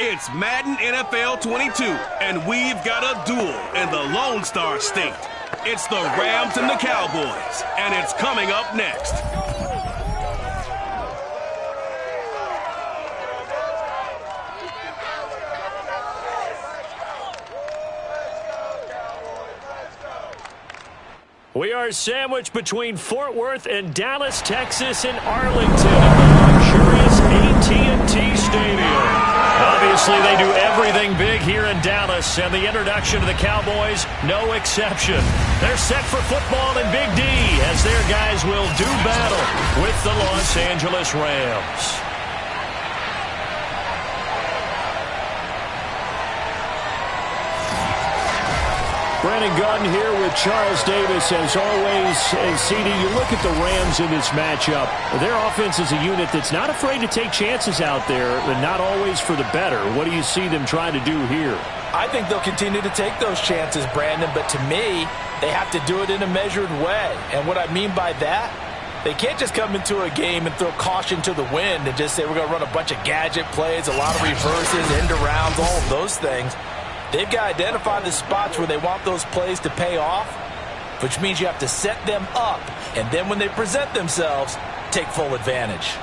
It's Madden NFL 22, and we've got a duel in the Lone Star State. It's the Rams and the Cowboys, and it's coming up next. We are sandwiched between Fort Worth and Dallas, Texas, and Arlington in the luxurious AT&T Stadium. Obviously, they do everything big here in Dallas, and the introduction to the Cowboys, no exception. They're set for football in Big D as their guys will do battle with the Los Angeles Rams. Brandon Gunn here with Charles Davis. As always, and CD, you look at the Rams in this matchup. Their offense is a unit that's not afraid to take chances out there, but not always for the better. What do you see them trying to do here? I think they'll continue to take those chances, Brandon, but to me, they have to do it in a measured way. And what I mean by that, they can't just come into a game and throw caution to the wind and just say we're going to run a bunch of gadget plays, a lot of reverses, end arounds, all of those things. They've got to identify the spots where they want those plays to pay off, which means you have to set them up, and then when they present themselves, take full advantage.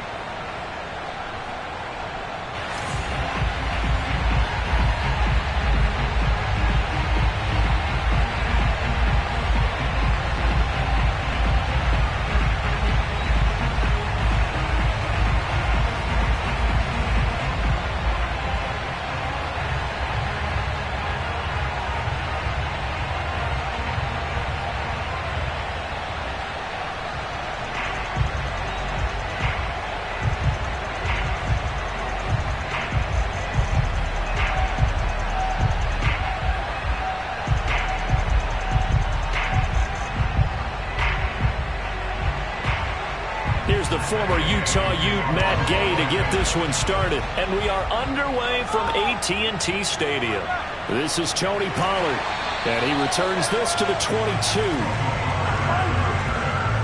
The former Utah Ute Matt Gay to get this one started. And we are underway from AT&T Stadium. This is Tony Pollard. And he returns this to the 22.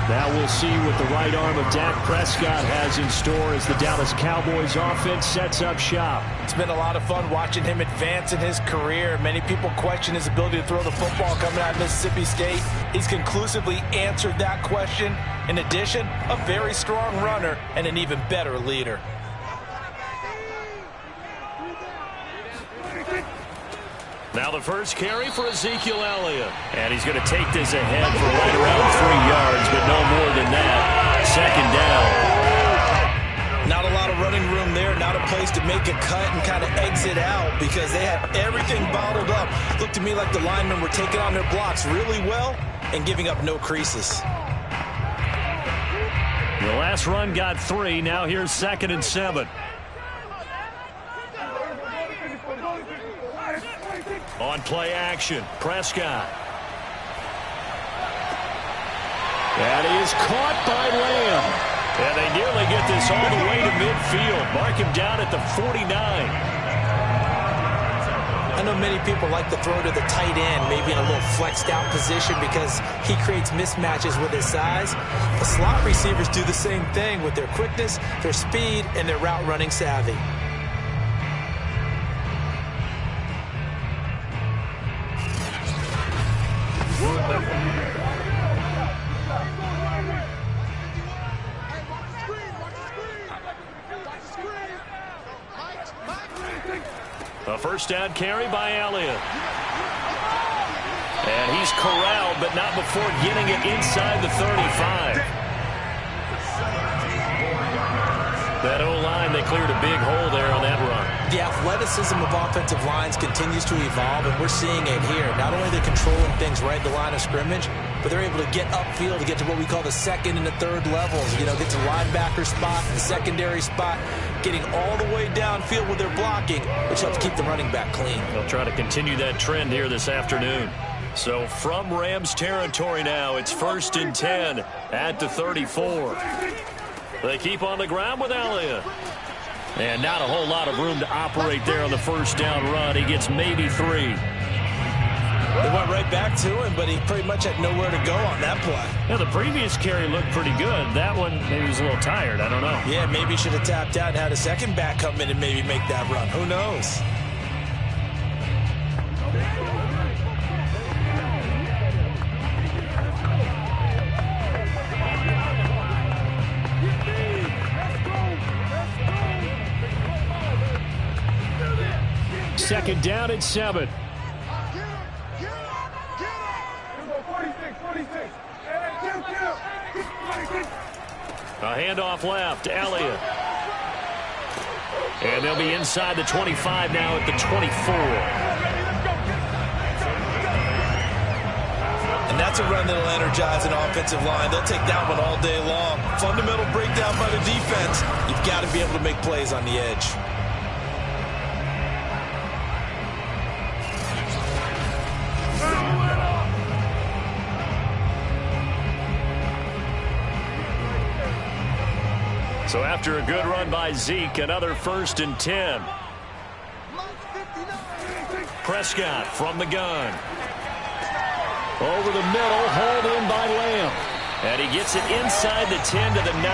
Now we'll see what the right arm of Dak Prescott has in store as the Dallas Cowboys offense sets up shop. It's been a lot of fun watching him advance in his career. Many people question his ability to throw the football coming out of Mississippi State. He's conclusively answered that question. In addition, a very strong runner and an even better leader. Now the first carry for Ezekiel Elliott. And he's going to take this ahead for right around 3 yards, but no more than that. Second down. Not a lot of running room there, not a place to make a cut and kind of exit out because they had everything bottled up. Looked to me like the linemen were taking on their blocks really well and giving up no creases. The last run got 3. Now here's 2nd and 7. On play action, Prescott. That is caught by Lamb. And they nearly get this all the way to midfield. Mark him down at the 49. I know many people like to throw to the tight end, maybe in a little flexed out position because he creates mismatches with his size. The slot receivers do the same thing with their quickness, their speed, and their route running savvy. A first down carry by Elliott. And he's corralled, but not before getting it inside the 35. That O-line, they cleared a big hole there on that run. The athleticism of offensive lines continues to evolve, and we're seeing it here. Not only are they controlling things right at the line of scrimmage, but they're able to get upfield to get to what we call the second and the third levels. You know, get to linebacker spot, the secondary spot, getting all the way downfield with their blocking, which helps keep the running back clean. They'll try to continue that trend here this afternoon. So from Rams territory now, it's 1st and 10 at the 34. They keep on the ground with Elliott. And not a whole lot of room to operate there on the first down run. He gets maybe 3. They went right back to him, but he pretty much had nowhere to go on that play. Yeah, the previous carry looked pretty good. That one, maybe he was a little tired. I don't know. Yeah, maybe he should have tapped out and had a second back come in and maybe make that run. Who knows? Second down at 7. A handoff left, Elliott. And they'll be inside the 25 now at the 24. And that's a run that'll energize an offensive line. They'll take that one all day long. Fundamental breakdown by the defense. You've got to be able to make plays on the edge. So after a good run by Zeke, another 1st and 10. Prescott from the gun. Over the middle, hauled in by Lamb. And he gets it inside the 10 to the 9.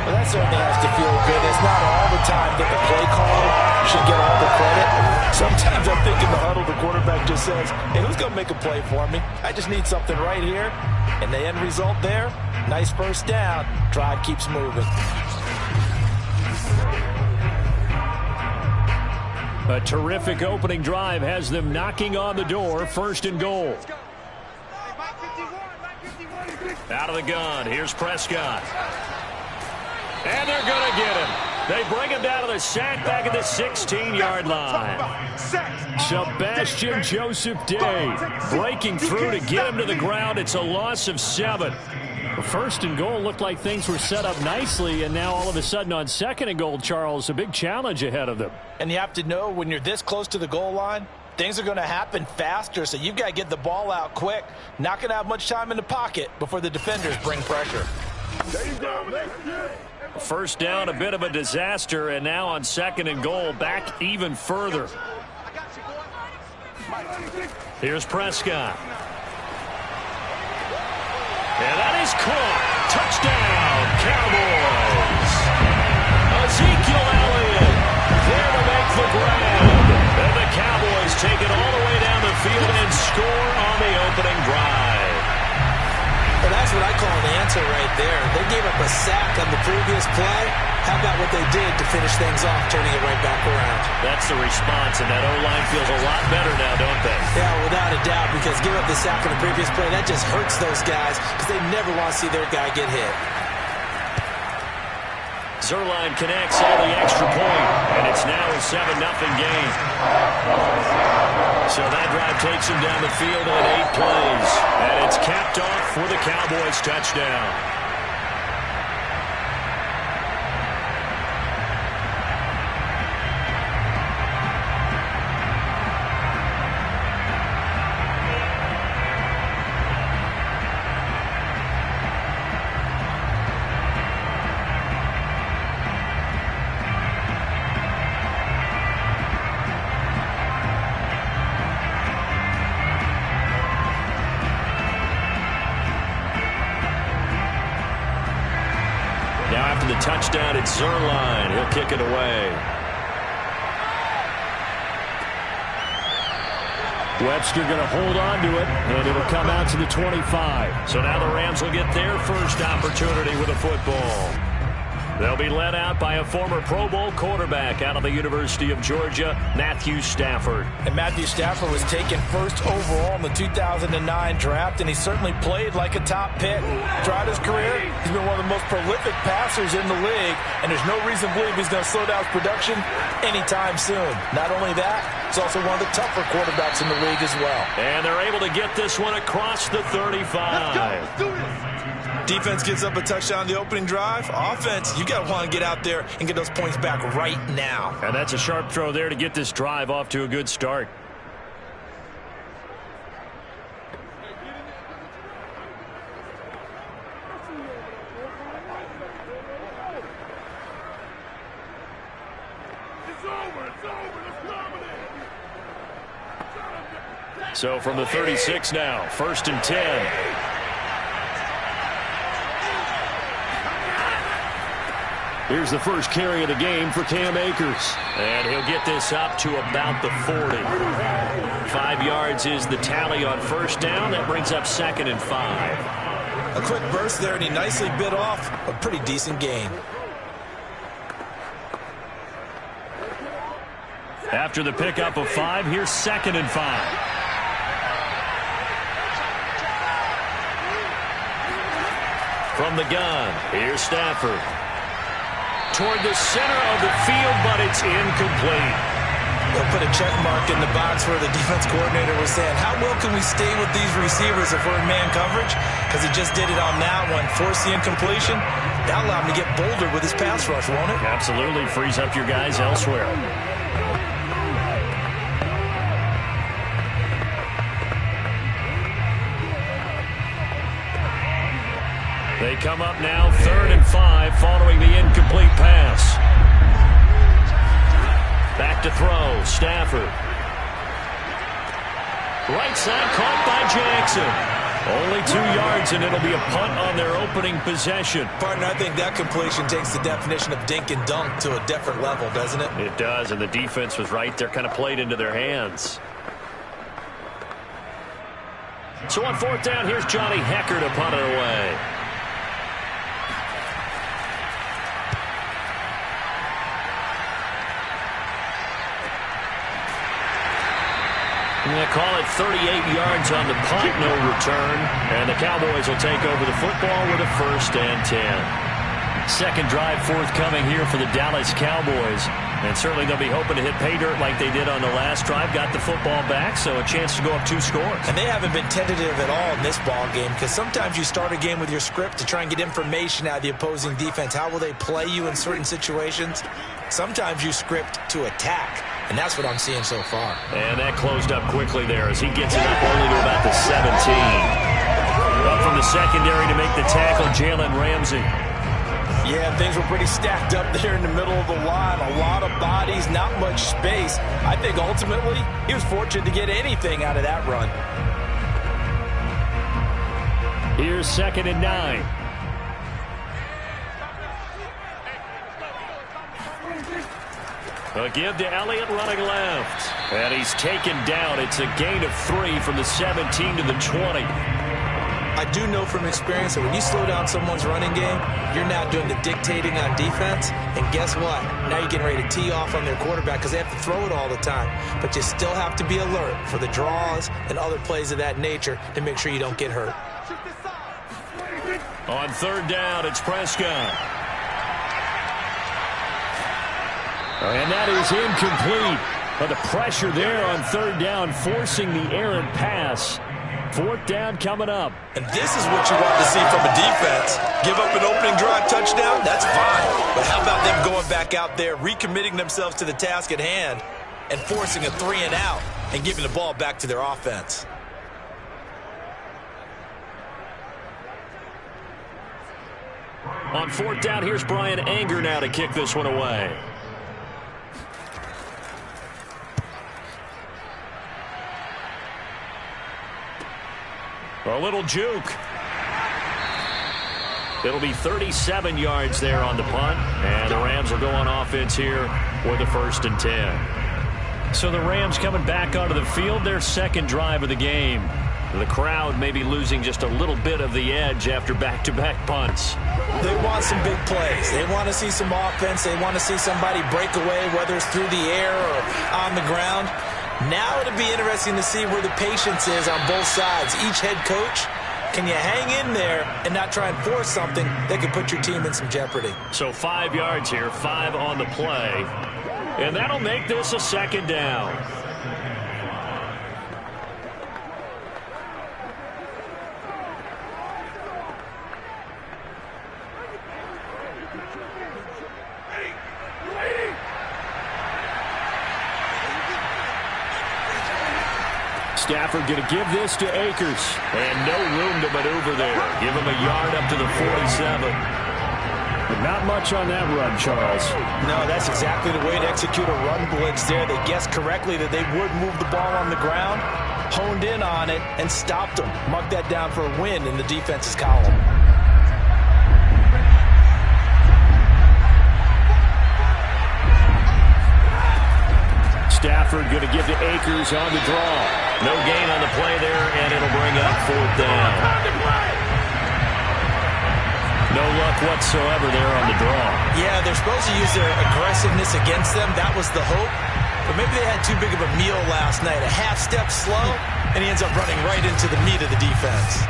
Well, that certainly has to feel good. It's not all the time that the play caller should get all the credit. Sometimes I'm thinking the huddle, the quarterback just says, hey, who's going to make a play for me? I just need something right here. And the end result there, nice first down. Drive keeps moving. A terrific opening drive has them knocking on the door. 1st and goal. Out of the gun. Here's Prescott. And they're going to get him. They bring him down to the sack back at the 16-yard line. Sebastian Joseph Day breaking through to get him to the ground. It's a loss of 7. 1st and goal looked like things were set up nicely, and now all of a sudden on 2nd and goal, Charles, a big challenge ahead of them. And you have to know when you're this close to the goal line, things are going to happen faster, so you've got to get the ball out quick. Not going to have much time in the pocket before the defenders bring pressure. There you go. First down, a bit of a disaster, and now on 2nd and goal, back even further. Here's Prescott. And that is caught. Touchdown, Cowboys. Ezekiel Elliott there to make the grab. And the Cowboys take it all the way down the field and score on the opening drive. Well, that's what I call an answer right there. They gave up a sack on the previous play. How about what they did to finish things off, turning it right back around? That's the response, and that O-line feels a lot better now, don't they? Yeah, without a doubt, because give up the sack on the previous play, that just hurts those guys because they never want to see their guy get hit. Zerline connects on the extra point, and it's now a 7-0 game. So that drive takes him down the field in 8 plays, and it's capped off for the Cowboys touchdown. Touchdown at Zerline. He'll kick it away. Webster going to hold on to it, and it'll come out to the 25. So now the Rams will get their first opportunity with a football. They'll be led out by a former Pro Bowl quarterback out of the University of Georgia, Matthew Stafford. And Matthew Stafford was taken first overall in the 2009 draft, and he certainly played like a top pick. Throughout his career, he's been one of the most prolific passers in the league, and there's no reason to believe he's going to slow down his production anytime soon. Not only that, he's also one of the tougher quarterbacks in the league as well. And they're able to get this one across the 35. Let's go. Do it. Defense gets up a touchdown on the opening drive. Offense, you got to want to get out there and get those points back right now. And that's a sharp throw there to get this drive off to a good start. It's over. Let's go. So from the 36 now, 1st and 10. Here's the first carry of the game for Cam Akers. And he'll get this up to about the 40. 5 yards is the tally on 1st down. That brings up 2nd and 5. A quick burst there, and he nicely bit off a pretty decent gain. After the pickup of 5, here's 2nd and 5. From the gun, here's Stafford. Toward the center of the field, but it's incomplete. They'll put a check mark in the box where the defense coordinator was saying, how well can we stay with these receivers if we're in man coverage? Because he just did it on that one, forced the incompletion. That'll allow him to get bolder with his pass rush, won't it? Absolutely, frees up your guys elsewhere. They come up now 3rd and 5 following the incomplete pass. Back to throw, Stafford. Right side caught by Jackson. Only 2 yards and it'll be a punt on their opening possession. Partner, I think that completion takes the definition of dink and dunk to a different level, doesn't it? It does, and the defense was right there, kind of played into their hands. So on 4th down, here's Johnny Hecker to punt it away. They call it 38 yards on the punt, no return. And the Cowboys will take over the football with a 1st and 10. Second drive forthcoming here for the Dallas Cowboys. And certainly they'll be hoping to hit pay dirt like they did on the last drive. Got the football back, so a chance to go up 2 scores. And they haven't been tentative at all in this ball game, because sometimes you start a game with your script to try and get information out of the opposing defense. How will they play you in certain situations? Sometimes you script to attack. And that's what I'm seeing so far. And that closed up quickly there as he gets it up only to about the 17. Up from the secondary to make the tackle, Jalen Ramsey. Yeah, things were pretty stacked up there in the middle of the line. A lot of bodies, not much space. I think ultimately he was fortunate to get anything out of that run. Here's 2nd and 9. A give to Elliott running left. And he's taken down. It's a gain of 3 from the 17 to the 20. I do know from experience that when you slow down someone's running game, you're now doing the dictating on defense. And guess what? Now you're getting ready to tee off on their quarterback because they have to throw it all the time. But you still have to be alert for the draws and other plays of that nature to make sure you don't get hurt. On 3rd down, it's Prescott. And that is incomplete. But the pressure there on 3rd down, forcing the errant pass. 4th down coming up. And this is what you want to see from a defense. Give up an opening drive touchdown, that's fine. But how about them going back out there, recommitting themselves to the task at hand, and forcing a 3 and out, and giving the ball back to their offense. On 4th down, here's Brian Anger now to kick this one away. A little juke. It'll be 37 yards there on the punt, and the Rams will go on offense here with a 1st and 10. So the Rams coming back onto the field, their 2nd drive of the game. The crowd may be losing just a little bit of the edge after back-to-back punts. They want some big plays. They want to see some offense. They want to see somebody break away, whether it's through the air or on the ground. Now it'll be interesting to see where the patience is on both sides. Each head coach, can you hang in there and not try and force something that could put your team in some jeopardy? So 5 yards here, 5 on the play. And that'll make this a 2nd down. Stafford going to give this to Akers. And no room to maneuver there. Give him a yard up to the 47. But not much on that run, Charles. No, that's exactly the way to execute a run blitz there. They guessed correctly that they would move the ball on the ground, honed in on it, and stopped them. Mark that down for a win in the defense's column. Stafford going to give to Akers on the draw. No gain on the play there, and it'll bring up 4th down. No luck whatsoever there on the draw. Yeah, they're supposed to use their aggressiveness against them. That was the hope. But maybe they had too big of a meal last night. A half step slow, and he ends up running right into the meat of the defense.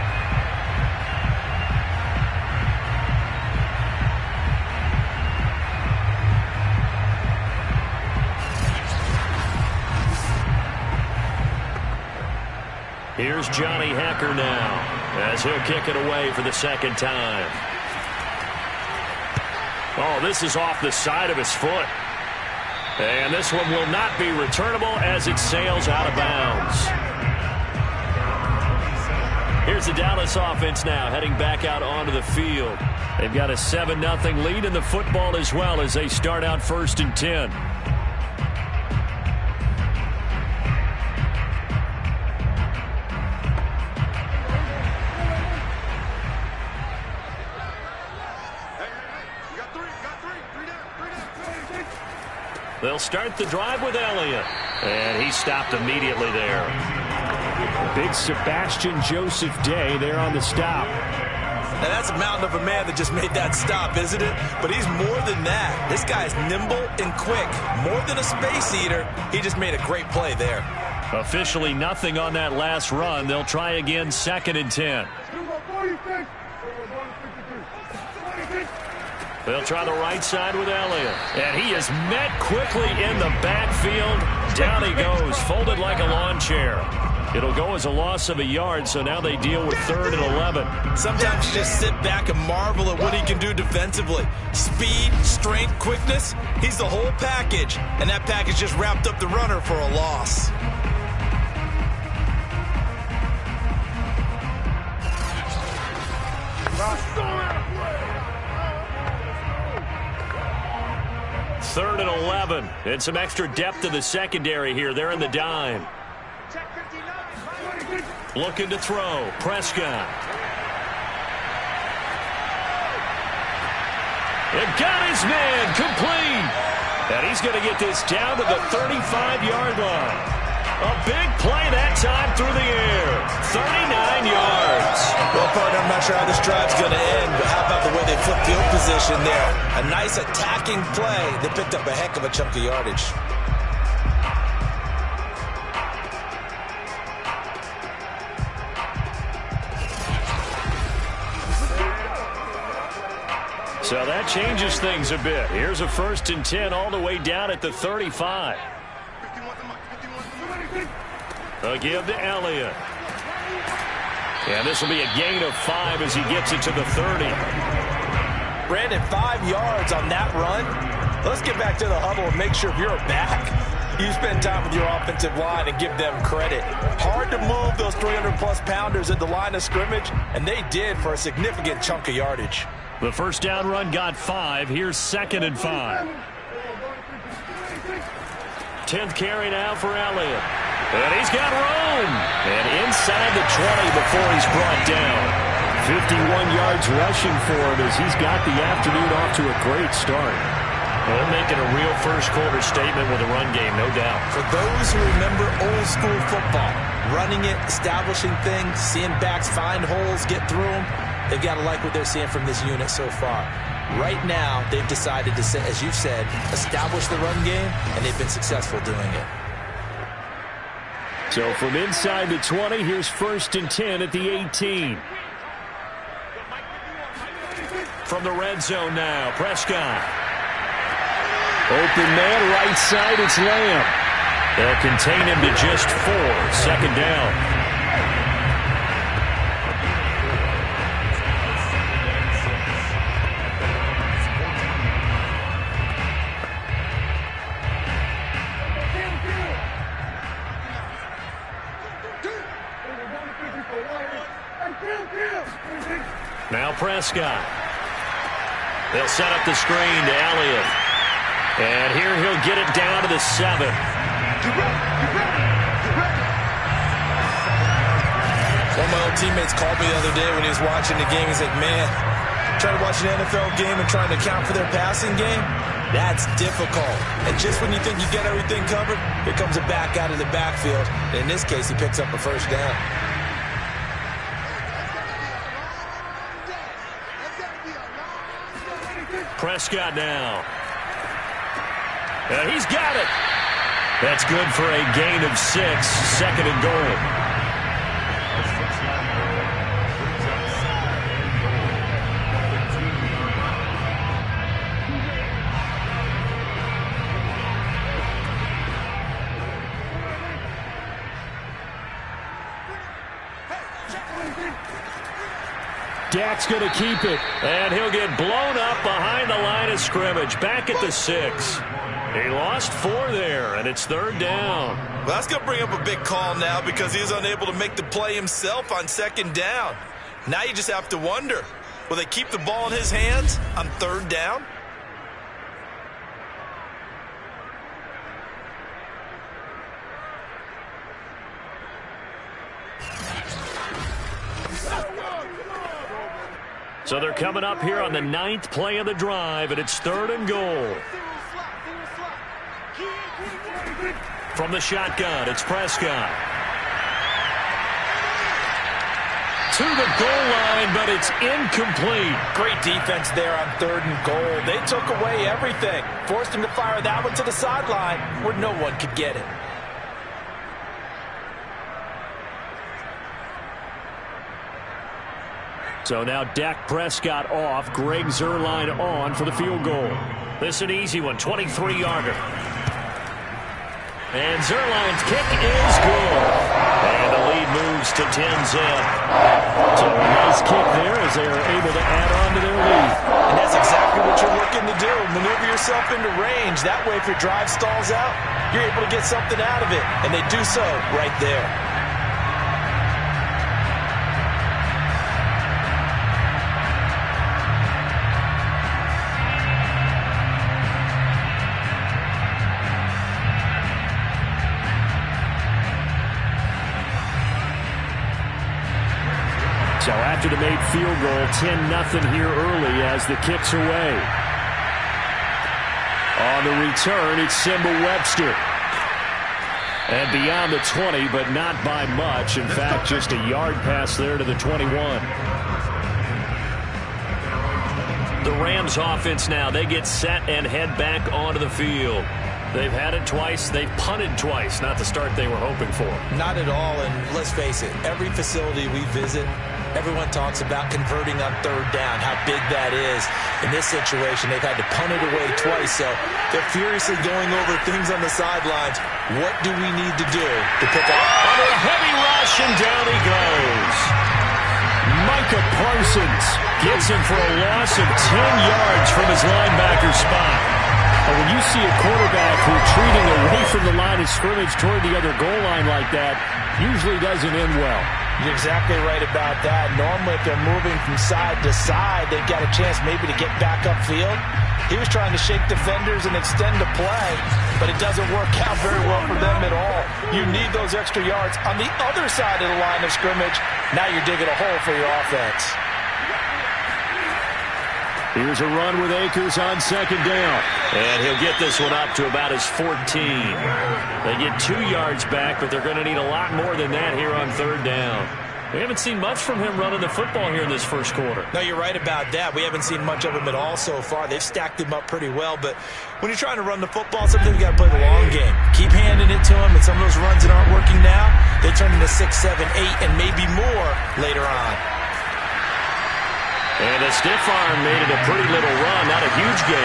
Here's Johnny Hacker now, as he'll kick it away for the 2nd time. Oh, this is off the side of his foot. And this one will not be returnable as it sails out of bounds. Here's the Dallas offense now, heading back out onto the field. They've got a 7-0 lead in the football as well as they start out 1st and 10. They'll start the drive with Elliott. And he stopped immediately there. Big Sebastian Joseph Day there on the stop. Now that's a mountain of a man that just made that stop, isn't it? But he's more than that. This guy's nimble and quick. More than a space eater. He just made a great play there. Officially nothing on that last run. They'll try again 2nd and 10. They'll try the right side with Elliott. And he is met quickly in the backfield. Down he goes, folded like a lawn chair. It'll go as a loss of a yard, so now they deal with 3rd and 11. Sometimes you just sit back and marvel at what he can do defensively. Speed, strength, quickness, he's the whole package. And that package just wrapped up the runner for a loss. Third and 11. And some extra depth to the secondary here. They're in the dime. Looking to throw. Prescott. And got his man complete. And he's going to get this down to the 35-yard line. A big play that time through the air. 39 yards. Well, partner, I'm not sure how this drive's going to end, but how about the way they flip field position there? A nice attacking play that picked up a heck of a chunk of yardage. So that changes things a bit. Here's a 1st and 10 all the way down at the 35. A give to Elliott. And this will be a gain of 5 as he gets it to the 30. Brandon, 5 yards on that run. Let's get back to the huddle and make sure if you're back, you spend time with your offensive line and give them credit. Hard to move those 300-plus pounders at the line of scrimmage, and they did for a significant chunk of yardage. The 1st down run got 5. Here's 2nd and 5. 10th carry now for Elliott. And he's got room. And inside the 20 before he's brought down. 51 yards rushing for him as he's got the afternoon off to a great start. Well, making a real first-quarter statement with a run game, no doubt. For those who remember old-school football, running it, establishing things, seeing backs find holes, get through them, they've got to like what they're seeing from this unit so far. Right now, they've decided to, as you've said, establish the run game, and they've been successful doing it. So from inside the 20, here's 1st and 10 at the 18. From the red zone now, Prescott. Open man, right side, it's Lamb. They'll contain him to just 4, 2nd down. Now Prescott. They'll set up the screen to Elliott. And here he'll get it down to the 7. One of my old teammates called me the other day when he was watching the game. He's like, man, trying to watch an NFL game and trying to account for their passing game, that's difficult. And just when you think you get everything covered, here comes a back out of the backfield. And in this case, he picks up a first down. Prescott now. And he's got it. That's good for a gain of 6, 2nd and goal. Dak's going to keep it, and he'll get blown up behind the line of scrimmage, back at the 6. He lost 4 there, and it's 3rd down. Well, that's going to bring up a big call now because he was unable to make the play himself on 2nd down. Now you just have to wonder, will they keep the ball in his hands on 3rd down? So they're coming up here on the 9th play of the drive, and it's 3rd and goal. From the shotgun, it's Prescott. To the goal line, but it's incomplete. Great defense there on 3rd and goal. They took away everything. Forced him to fire that one to the sideline where no one could get it. So now Dak Prescott off, Greg Zuerlein on for the field goal. This is an easy one, 23-yarder. And Zuerlein's kick is good. And the lead moves to 10-zip. So a nice kick there as they are able to add on to their lead. And that's exactly what you're looking to do. Maneuver yourself into range. That way, if your drive stalls out, you're able to get something out of it. And they do so right there. So after the made field goal, 10-0 here early as the kick's away. On the return, it's Simba Webster. And beyond the 20, but not by much. In fact, just a yard pass there to the 21. The Rams offense now, they get set and head back onto the field. They've had it twice. They've punted twice. Not the start they were hoping for. Not at all, and let's face it, every facility we visit, everyone talks about converting on 3rd down, how big that is. In this situation, they've had to punt it away twice, so they're furiously going over things on the sidelines. What do we need to do to pick up? Under a heavy rush, and down he goes. Micah Parsons gets him for a loss of 10 yards from his linebacker spot. When you see a quarterback retreating away from the line of scrimmage toward the other goal line like that, usually doesn't end well. You're exactly right about that. Normally, if they're moving from side to side, they've got a chance maybe to get back upfield. He was trying to shake defenders and extend the play, but it doesn't work out very well for them at all. You need those extra yards on the other side of the line of scrimmage. Now you're digging a hole for your offense. Here's a run with Akers on 2nd down. And he'll get this one up to about his 14. They get 2 yards back, but they're going to need a lot more than that here on 3rd down. We haven't seen much from him running the football here in this first quarter. No, you're right about that. We haven't seen much of him at all so far. They've stacked him up pretty well, but when you're trying to run the football, sometimes you got to play the long game. Keep handing it to him, and some of those runs that aren't working now, they turn into 6, 7, 8, and maybe more later on. And the stiff arm made it a pretty little run, not a huge gain.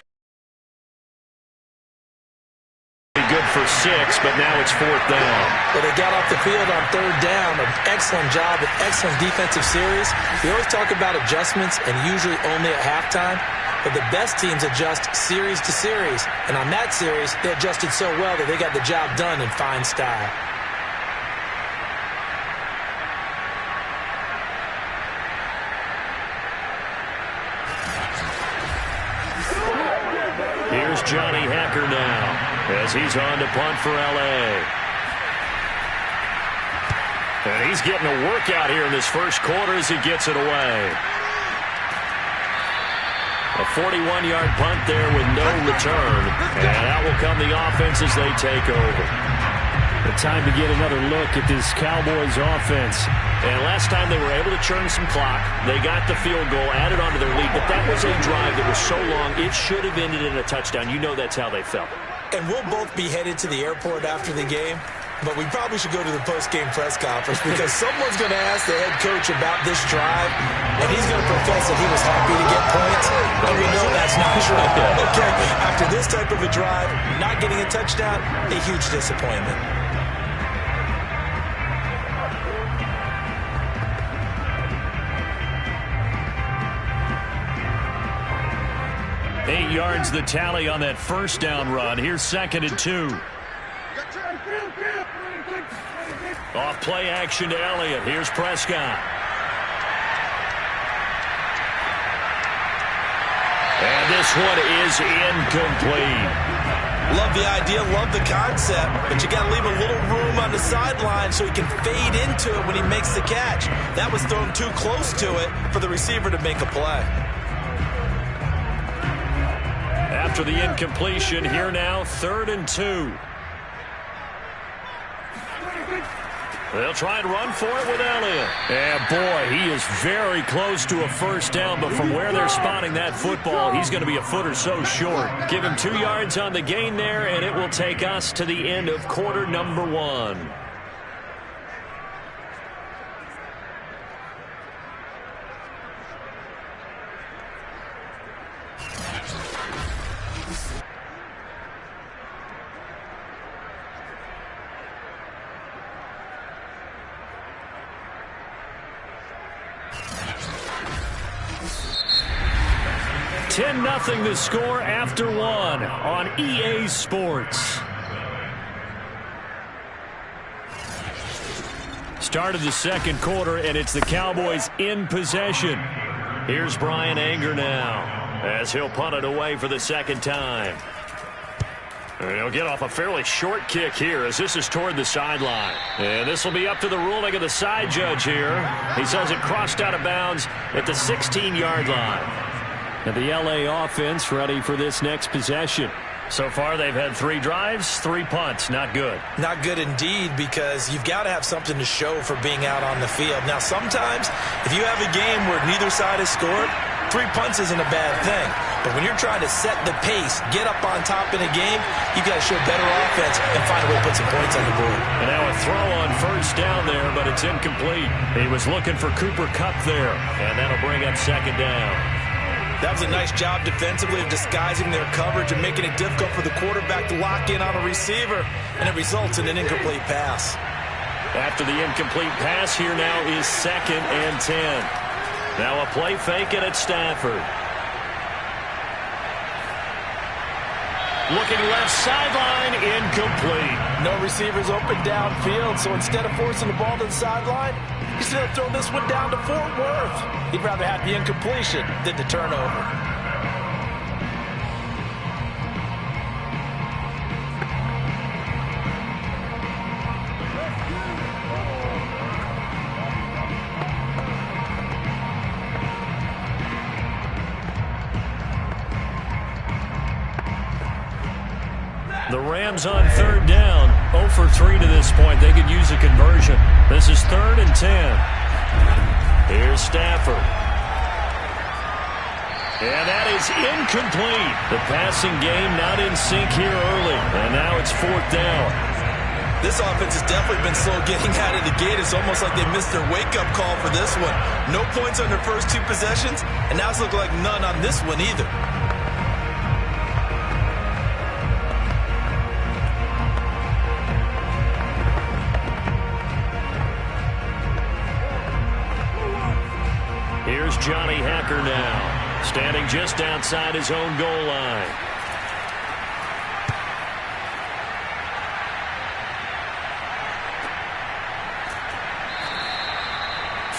Good for 6, but now it's 4th down. Well, they got off the field on 3rd down. An excellent job, an excellent defensive series. We always talk about adjustments, and usually only at halftime. But the best teams adjust series to series. And on that series, they adjusted so well that they got the job done in fine style. Johnny Hacker now as he's on to punt for L.A. And he's getting a workout here in this first quarter as he gets it away. A 41-yard punt there with no return. And out will come the offense as they take over. The time to get another look at this Cowboys offense. And last time they were able to churn some clock. They got the field goal, added on to their lead. But that was a drive that was so long, it should have ended in a touchdown. You know that's how they felt. And we'll both be headed to the airport after the game. But we probably should go to the post-game press conference because someone's going to ask the head coach about this drive, and he's going to profess that he was happy to get points, and we know that's not true. Okay, after this type of a drive, not getting a touchdown, a huge disappointment. Eight yards the tally on that first down run. Here's 2nd and 2. Off play action to Elliott. Here's Prescott. And this one is incomplete. Love the idea, love the concept, but you got to leave a little room on the sideline so he can fade into it when he makes the catch. That was thrown too close to it for the receiver to make a play. After the incompletion, here now, 3rd and 2. They'll try and run for it with Elliott. And boy, he is very close to a first down, but from where they're spotting that football, he's going to be a foot or so short. Give him 2 yards on the gain there, and it will take us to the end of quarter number 1. Nothing the score after 1 on EA Sports. Start of the second quarter, and it's the Cowboys in possession. Here's Brian Anger now as he'll punt it away for the second time. And he'll get off a fairly short kick here as this is toward the sideline. And this will be up to the ruling of the side judge here. He says it crossed out of bounds at the 16-yard line. And the L.A. offense ready for this next possession. So far, they've had 3 drives, 3 punts. Not good. Not good indeed, because you've got to have something to show for being out on the field. Now, sometimes, if you have a game where neither side has scored, 3 punts isn't a bad thing. But when you're trying to set the pace, get up on top in a game, you've got to show better offense and find a way to put some points on the board. And now a throw on first down there, but it's incomplete. He was looking for Cooper Kupp there, and that'll bring up 2nd down. That was a nice job defensively of disguising their coverage and making it difficult for the quarterback to lock in on a receiver, and it results in an incomplete pass. After the incomplete pass, here now is 2nd and 10. Now a play fake it at Stafford. Looking left sideline, incomplete. No receivers open downfield, so instead of forcing the ball to the sideline, he's going to throw this one down to Fort Worth. He'd rather have the incompletion than the turnover. The Rams on 3rd down, 0 for 3 to this point. They could use a conversion. This is 3rd and 10. Here's Stafford. And that is incomplete. The passing game not in sync here early. And now it's 4th down. This offense has definitely been slow getting out of the gate. It's almost like they missed their wake-up call for this one. No points on their first 2 possessions, and now it's looking like none on this one either. Here's Johnny Hacker now, standing just outside his own goal line.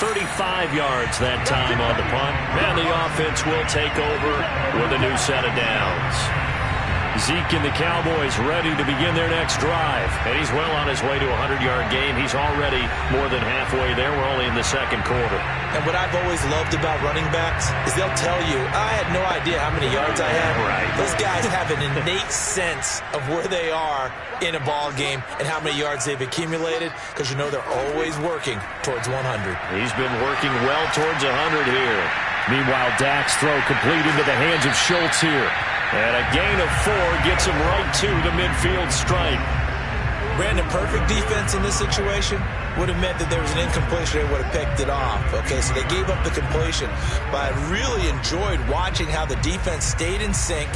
"35 yards that time on the punt, and the offense will take over with a new set of downs. Zeke and the Cowboys ready to begin their next drive. And he's well on his way to a 100-yard game. He's already more than halfway there. We're only in the second quarter. And what I've always loved about running backs is they'll tell you, I had no idea how many yards I had. Right. Those guys have an innate sense of where they are in a ball game and how many yards they've accumulated, because you know they're always working towards 100. He's been working well towards 100 here. Meanwhile, Dak's throw complete into the hands of Schultz here. And a gain of 4 gets him right to the midfield stripe. Brandon, perfect defense in this situation would have meant that there was an incompletion. They would have picked it off. Okay, so they gave up the completion. But I really enjoyed watching how the defense stayed in sync,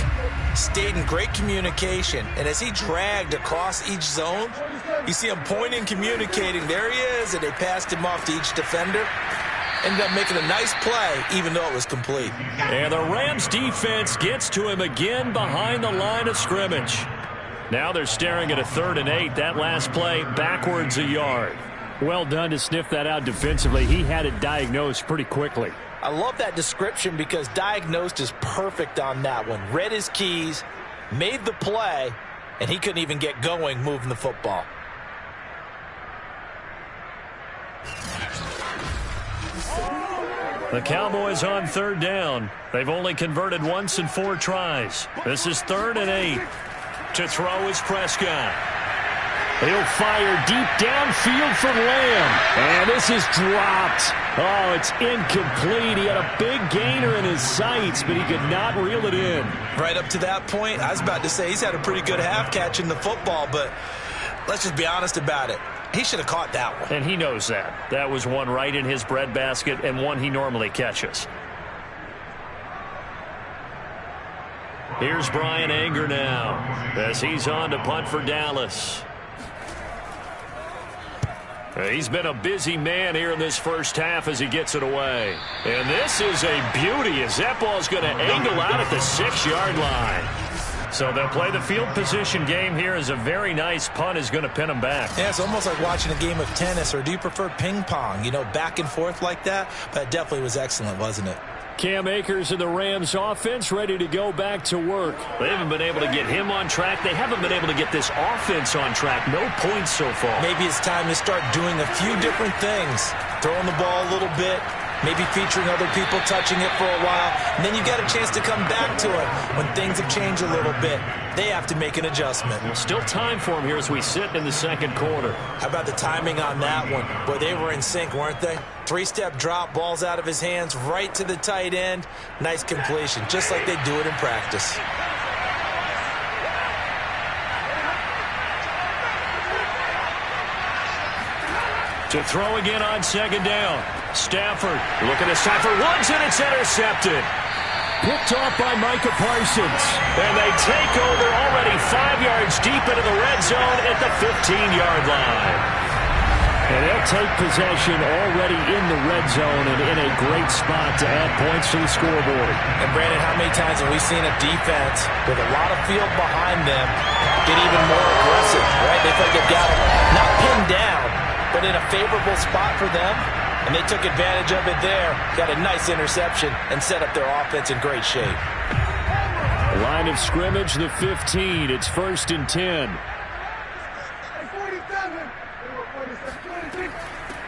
stayed in great communication. And as he dragged across each zone, you see him pointing, communicating. There he is, and they passed him off to each defender. Ended up making a nice play, even though it was complete. And the Rams defense gets to him again behind the line of scrimmage. Now they're staring at a 3rd and 8. That last play, backwards a yard. Well done to sniff that out defensively. He had it diagnosed pretty quickly. I love that description because diagnosed is perfect on that one. Read his keys, made the play, and he couldn't even get going moving the football. The Cowboys on 3rd down. They've only converted once in 4 tries. This is 3rd and 8. To throw is Prescott. He'll fire deep downfield for Lamb. And this is dropped. Oh, it's incomplete. He had a big gainer in his sights, but he could not reel it in. Right up to that point, I was about to say he's had a pretty good half catching the football, but let's just be honest about it. He should have caught that one. And he knows that. That was one right in his breadbasket and one he normally catches. Here's Brian Anger now as he's on to punt for Dallas. He's been a busy man here in this first half as he gets it away. And this is a beauty as that ball's going to angle out at the 6-yard line. So they'll play the field position game here as a very nice punt is going to pin them back. Yeah, it's almost like watching a game of tennis, or do you prefer ping pong? You know, back and forth like that? But it definitely was excellent, wasn't it? Cam Akers and the Rams offense ready to go back to work. They haven't been able to get him on track. They haven't been able to get this offense on track. No points so far. Maybe it's time to start doing a few different things. Throwing the ball a little bit. Maybe featuring other people touching it for a while. And then you get a chance to come back to it when things have changed a little bit. They have to make an adjustment. Well, still time for him here as we sit in the second quarter. How about the timing on that one? Boy, they were in sync, weren't they? 3-step drop, balls out of his hands, right to the tight end. Nice completion, just like they do it in practice. To throw again on 2nd down. Stafford looking to Stafford once, and it's intercepted. Picked off by Micah Parsons. And they take over already 5 yards deep into the red zone at the 15-yard line. And they'll take possession already in the red zone and in a great spot to add points to the scoreboard. And Brandon, how many times have we seen a defense with a lot of field behind them get even more aggressive, right? They feel like they've got them not pinned down, but in a favorable spot for them. And they took advantage of it there. Got a nice interception and set up their offense in great shape. Line of scrimmage, the 15. It's 1st and 10.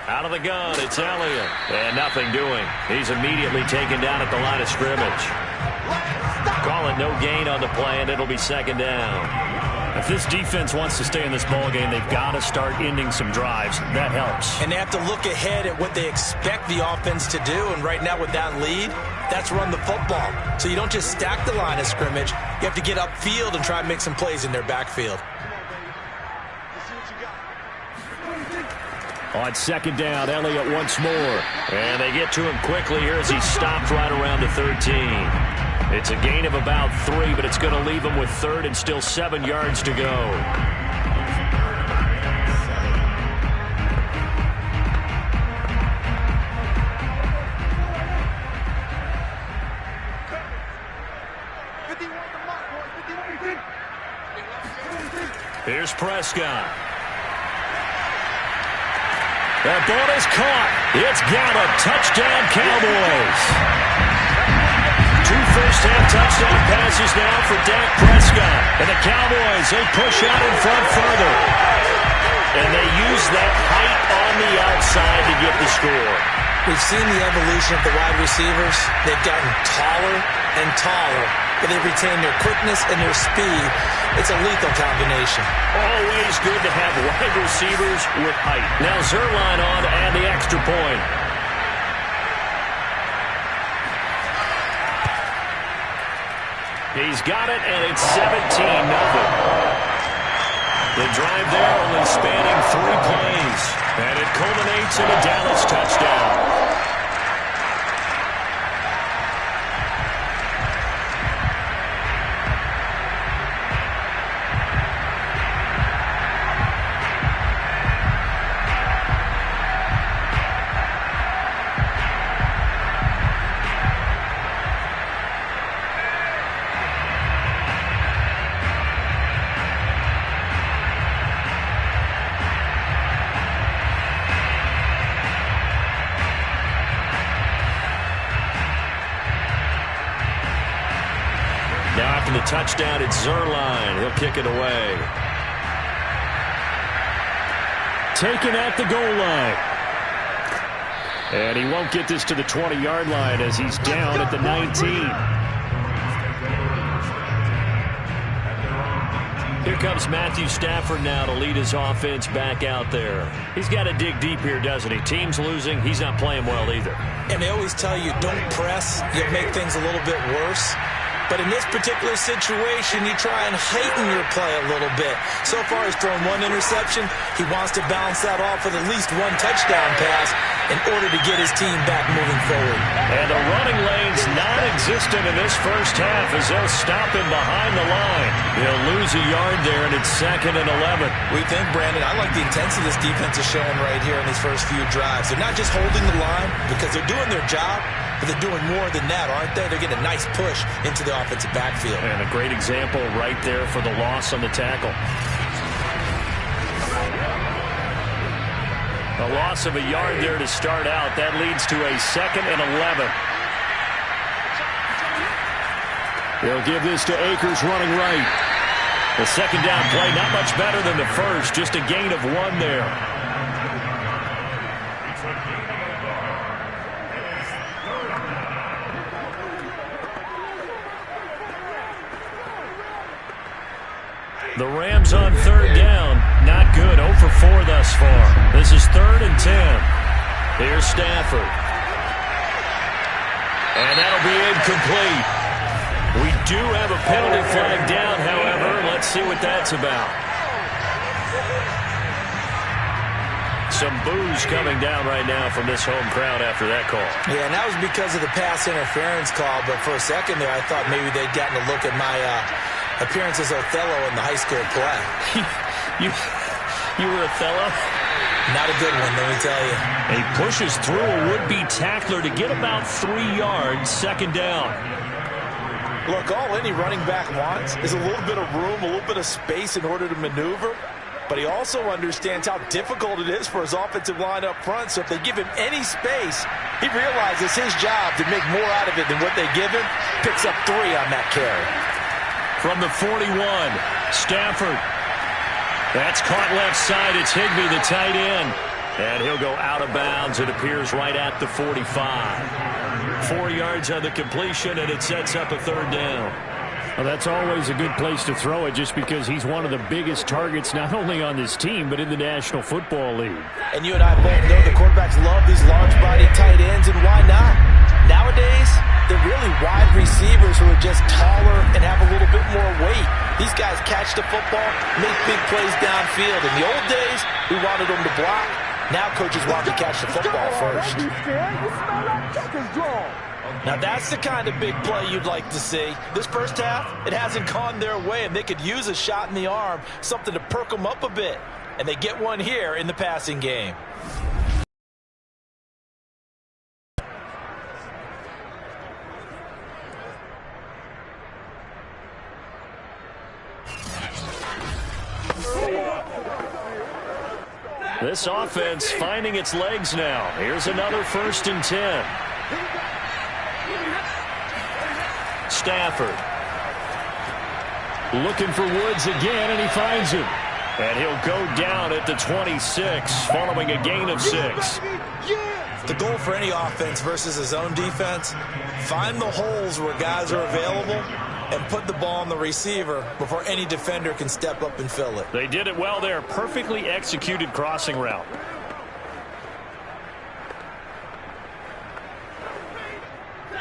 Out of the gun, it's Elliott. And nothing doing. He's immediately taken down at the line of scrimmage. Call it no gain on the play, and it'll be 2nd down. If this defense wants to stay in this ballgame, they've got to start ending some drives. That helps. And they have to look ahead at what they expect the offense to do. And right now with that lead, that's run the football. So you don't just stack the line of scrimmage. You have to get upfield and try and make some plays in their backfield. On 2nd down, Elliott once more. And they get to him quickly here as he stopped right around the 13. It's a gain of about 3, but it's going to leave him with 3rd and still 7 yards to go. Here's Prescott. That ball is caught. It's Gallup. Touchdown, Cowboys. 2 first-half touchdown passes now for Dak Prescott. And the Cowboys, they push out in front further. And they use that height on the outside to get the score. We've seen the evolution of the wide receivers. They've gotten taller and taller, but they've retained their quickness and their speed. It's a lethal combination. Always good to have wide receivers with height. Now Zuerlein on to add the extra point. He's got it, and it's 17-0. The drive there only spanning 3 plays, and it culminates in a Dallas touchdown. Now after the touchdown, it's Zuerlein. He'll kick it away. Taken at the goal line. And he won't get this to the 20-yard line as he's down at the 19. Here comes Matthew Stafford now to lead his offense back out there. He's got to dig deep here, doesn't he? Team's losing. He's not playing well either. And they always tell you, don't press. You'll make things a little bit worse. But in this particular situation, you try and heighten your play a little bit. So far, he's thrown 1 interception. He wants to balance that off with at least 1 touchdown pass in order to get his team back moving forward. And the running lane's non-existent in this first half as they'll stop him behind the line. He'll lose a yard there, and it's 2nd and 11. We think, Brandon, I like the intensity this defense is showing right here in these first few drives. They're not just holding the line because they're doing their job, but they're doing more than that, aren't they? They're getting a nice push into the offensive backfield. And a great example right there for the loss on the tackle. A loss of a yard there to start out. That leads to a 2nd and 11. They'll give this to Akers running right. The second down play, not much better than the first, just a gain of 1 there. The Rams on 3rd down. Not good. 0 for 4 thus far. This is 3rd and 10. Here's Stafford. And that'll be incomplete. We do have a penalty flag down, however. Let's see what that's about. Some boos coming down right now from this home crowd after that call. Yeah, and that was because of the pass interference call. But for a second there, I thought maybe they'd gotten a look at my appearance as Othello in the high school play. You were Othello? Not a good one, let me tell you. He pushes through a would-be tackler to get about 3 yards, 2nd down. Look, all any running back wants is a little bit of room, a little bit of space in order to maneuver. But he also understands how difficult it is for his offensive line up front. So if they give him any space, he realizes his job to make more out of it than what they give him. Picks up 3 on that carry. From the 41, Stafford. That's caught left side. It's Higbee, the tight end. And he'll go out of bounds, it appears, right at the 45. 4 yards on the completion, and it sets up a 3rd down. Well, that's always a good place to throw it just because he's one of the biggest targets not only on this team but in the National Football League. And you and I both know the quarterbacks love these large-body tight ends, and why not? Nowadays, they're really wide receivers who are just taller and have a little bit more weight. These guys catch the football, make big plays downfield. In the old days, we wanted them to block. Now coaches want them to catch the football first. Now that's the kind of big play you'd like to see. This first half, it hasn't gone their way, and they could use a shot in the arm, something to perk them up a bit. And they get one here in the passing game. This offense finding its legs now. Here's another 1st and 10. Stafford. Looking for Woods again, and he finds him. And he'll go down at the 26 following a gain of 6. The goal for any offense versus his own defense, find the holes where guys are available and put the ball on the receiver before any defender can step up and fill it. They did it well there. Perfectly executed crossing route.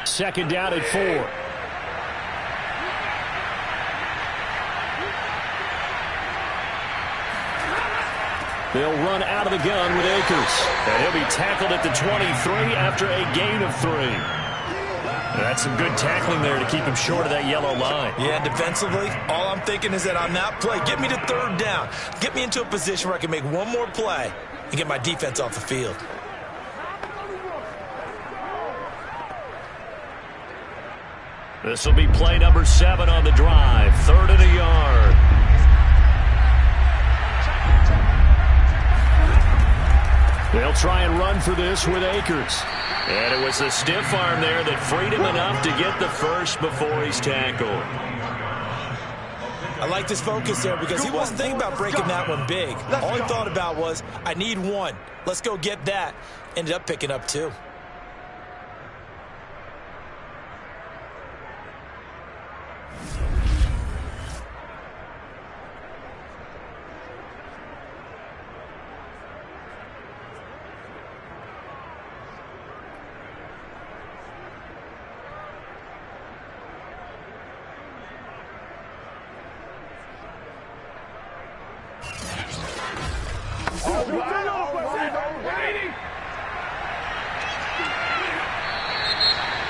Second down at 4. They'll run out of the gun with Akers. And he'll be tackled at the 23 after a gain of 3. That's some good tackling there to keep him short of that yellow line. Yeah, defensively, all I'm thinking is that on that play, get me to third down. Get me into a position where I can make one more play and get my defense off the field. This will be play number 7 on the drive. 3rd and a yard. They'll try and run for this with Akers. And it was the stiff arm there that freed him enough to get the first before he's tackled. I like this focus there because he wasn't thinking about breaking that one big. All he thought about was, I need 1. Let's go get that. Ended up picking up 2.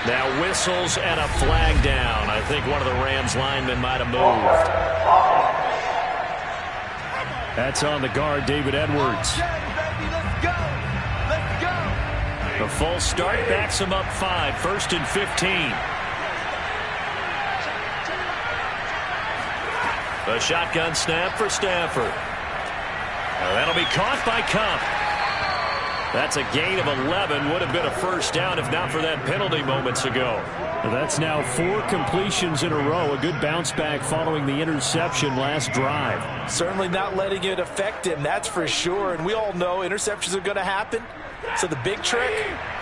Now whistles and a flag down. I think one of the Rams linemen might have moved. That's on the guard, David Edwards. The full start backs him up 5. 1st and 15. A shotgun snap for Stafford. Now that'll be caught by Cup. That's a gain of 11. Would have been a first down if not for that penalty moments ago. Well, that's now 4 completions in a row. A good bounce back following the interception last drive. Certainly not letting it affect him, that's for sure. And we all know interceptions are going to happen. So the big trick,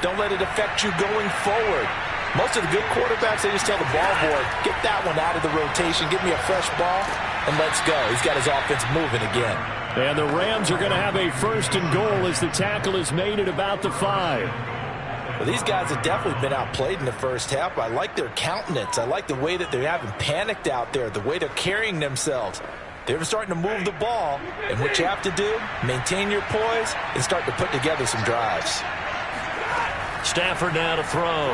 don't let it affect you going forward. Most of the good quarterbacks, they just tell the ball boy, get that one out of the rotation, give me a fresh ball, and let's go. He's got his offense moving again. And the Rams are going to have a 1st and goal as the tackle is made at about the 5. Well, these guys have definitely been outplayed in the first half. I like their countenance. I like the way that they haven't panicked out there, the way they're carrying themselves. They're starting to move the ball, and what you have to do, maintain your poise and start to put together some drives. Stafford now to throw.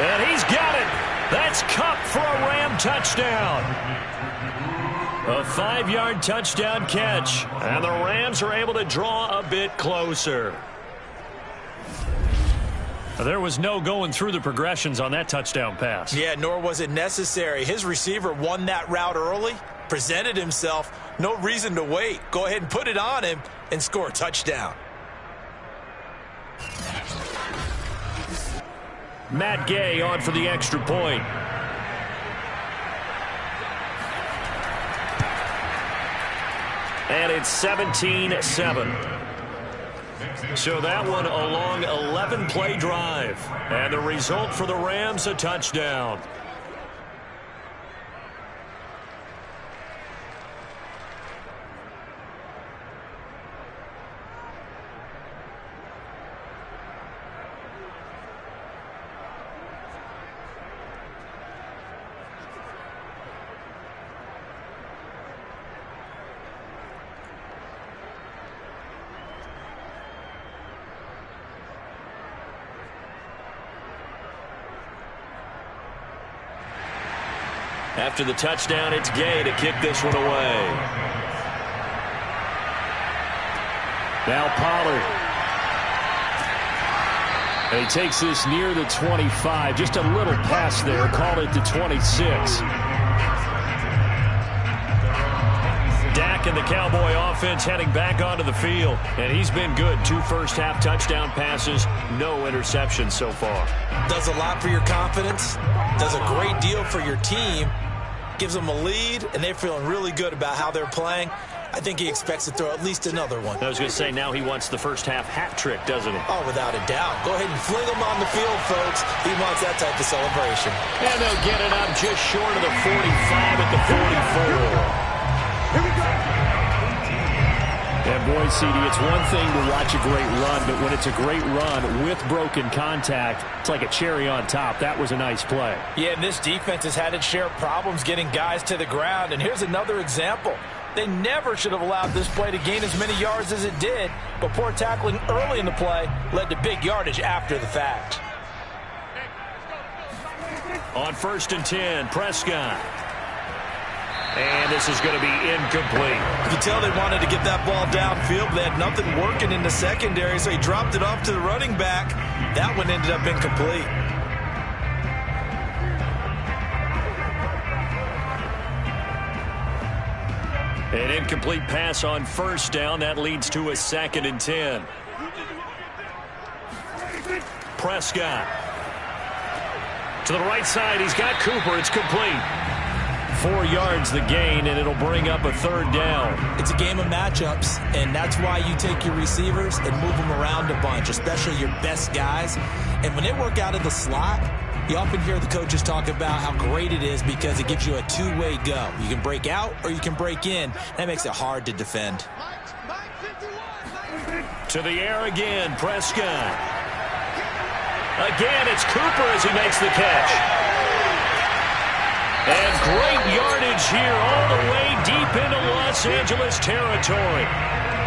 And he's got it. That's Cup for a Ram touchdown. A 5-yard touchdown catch. And the Rams are able to draw a bit closer. There was no going through the progressions on that touchdown pass. Yeah, nor was it necessary. His receiver won that route early, presented himself. No reason to wait. Go ahead and put it on him and score a touchdown. Matt Gay on for the extra point. And it's 17-7. So that one a long 11-play drive. And the result for the Rams, a touchdown. After the touchdown, it's Gay to kick this one away. Now Pollard. And he takes this near the 25. Just a little pass there. Call it the 26. Dak back, and the Cowboy offense heading back onto the field. And he's been good. 2 first-half touchdown passes, no interceptions so far. Does a lot for your confidence, does a great deal for your team, gives them a lead, and they're feeling really good about how they're playing. I think he expects to throw at least another one. I was going to say, now he wants the first-half hat trick, doesn't he? Oh, without a doubt. Go ahead and fling him on the field, folks. He wants that type of celebration. And they'll get it up just short of the 45 at the 44. And boy, CD, it's one thing to watch a great run, but when it's a great run with broken contact, it's like a cherry on top. That was a nice play. Yeah, and this defense has had its share of problems getting guys to the ground. And here's another example. They never should have allowed this play to gain as many yards as it did, but poor tackling early in the play led to big yardage after the fact. On 1st and 10, Prescott. And this is going to be incomplete. You can tell they wanted to get that ball downfield, but they had nothing working in the secondary, so he dropped it off to the running back. That one ended up incomplete. An incomplete pass on 1st down. That leads to a 2nd and 10. Prescott. To the right side, he's got Cooper. It's complete. 4 yards the gain, and it'll bring up a 3rd down. It's a game of matchups, and that's why you take your receivers and move them around a bunch, especially your best guys. And when they work out of the slot, you often hear the coaches talk about how great it is because it gives you a two-way go. You can break out or you can break in. That makes it hard to defend. To the air again, Prescott. Again, it's Cooper as he makes the catch. And great yardage here all the way deep into Los Angeles territory.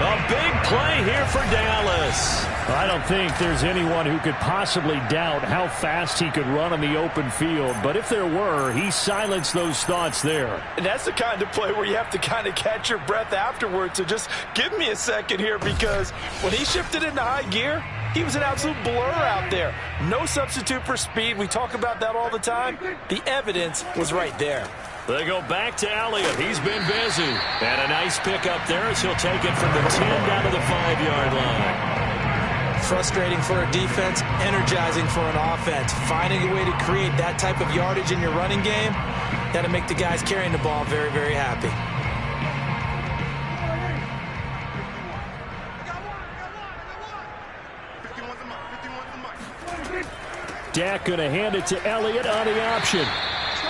A big play here for Dallas. I don't think there's anyone who could possibly doubt how fast he could run on the open field. But if there were, he silenced those thoughts there. And that's the kind of play where you have to kind of catch your breath afterwards. So just give me a second here, because when he shifted into high gear, he was an absolute blur out there. No substitute for speed. We talk about that all the time. The evidence was right there. They go back to Elliott. He's been busy. And a nice pick up there as he'll take it from the 10 down to the 5-yard line. Frustrating for a defense, energizing for an offense. Finding a way to create that type of yardage in your running game, that'll make the guys carrying the ball very, very happy. Dak going to hand it to Elliott on the option.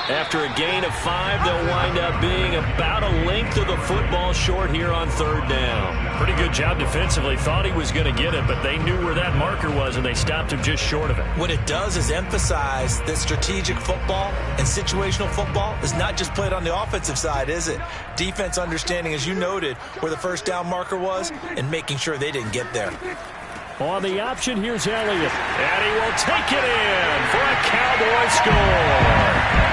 After a gain of 5, they'll wind up being about a length of the football short here on 3rd down. Pretty good job defensively. Thought he was going to get it, but they knew where that marker was, and they stopped him just short of it. What it does is emphasize that strategic football and situational football is not just played on the offensive side, is it? Defense understanding, as you noted, where the 1st down marker was and making sure they didn't get there. On the option, here's Elliott. And he will take it in for a Cowboy score.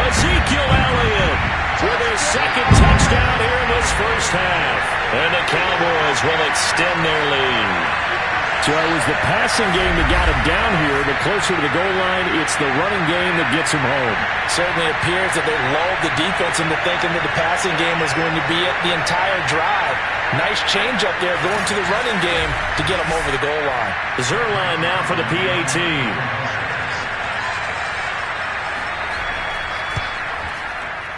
Ezekiel Elliott with his 2nd touchdown here in this 1st half. And the Cowboys will extend their lead. So it was the passing game that got him down here, but closer to the goal line, it's the running game that gets him home. Certainly appears that they lulled the defense into thinking that the passing game was going to be it the entire drive. Nice change up there going to the running game to get them over the goal line. Zerline now for the PAT.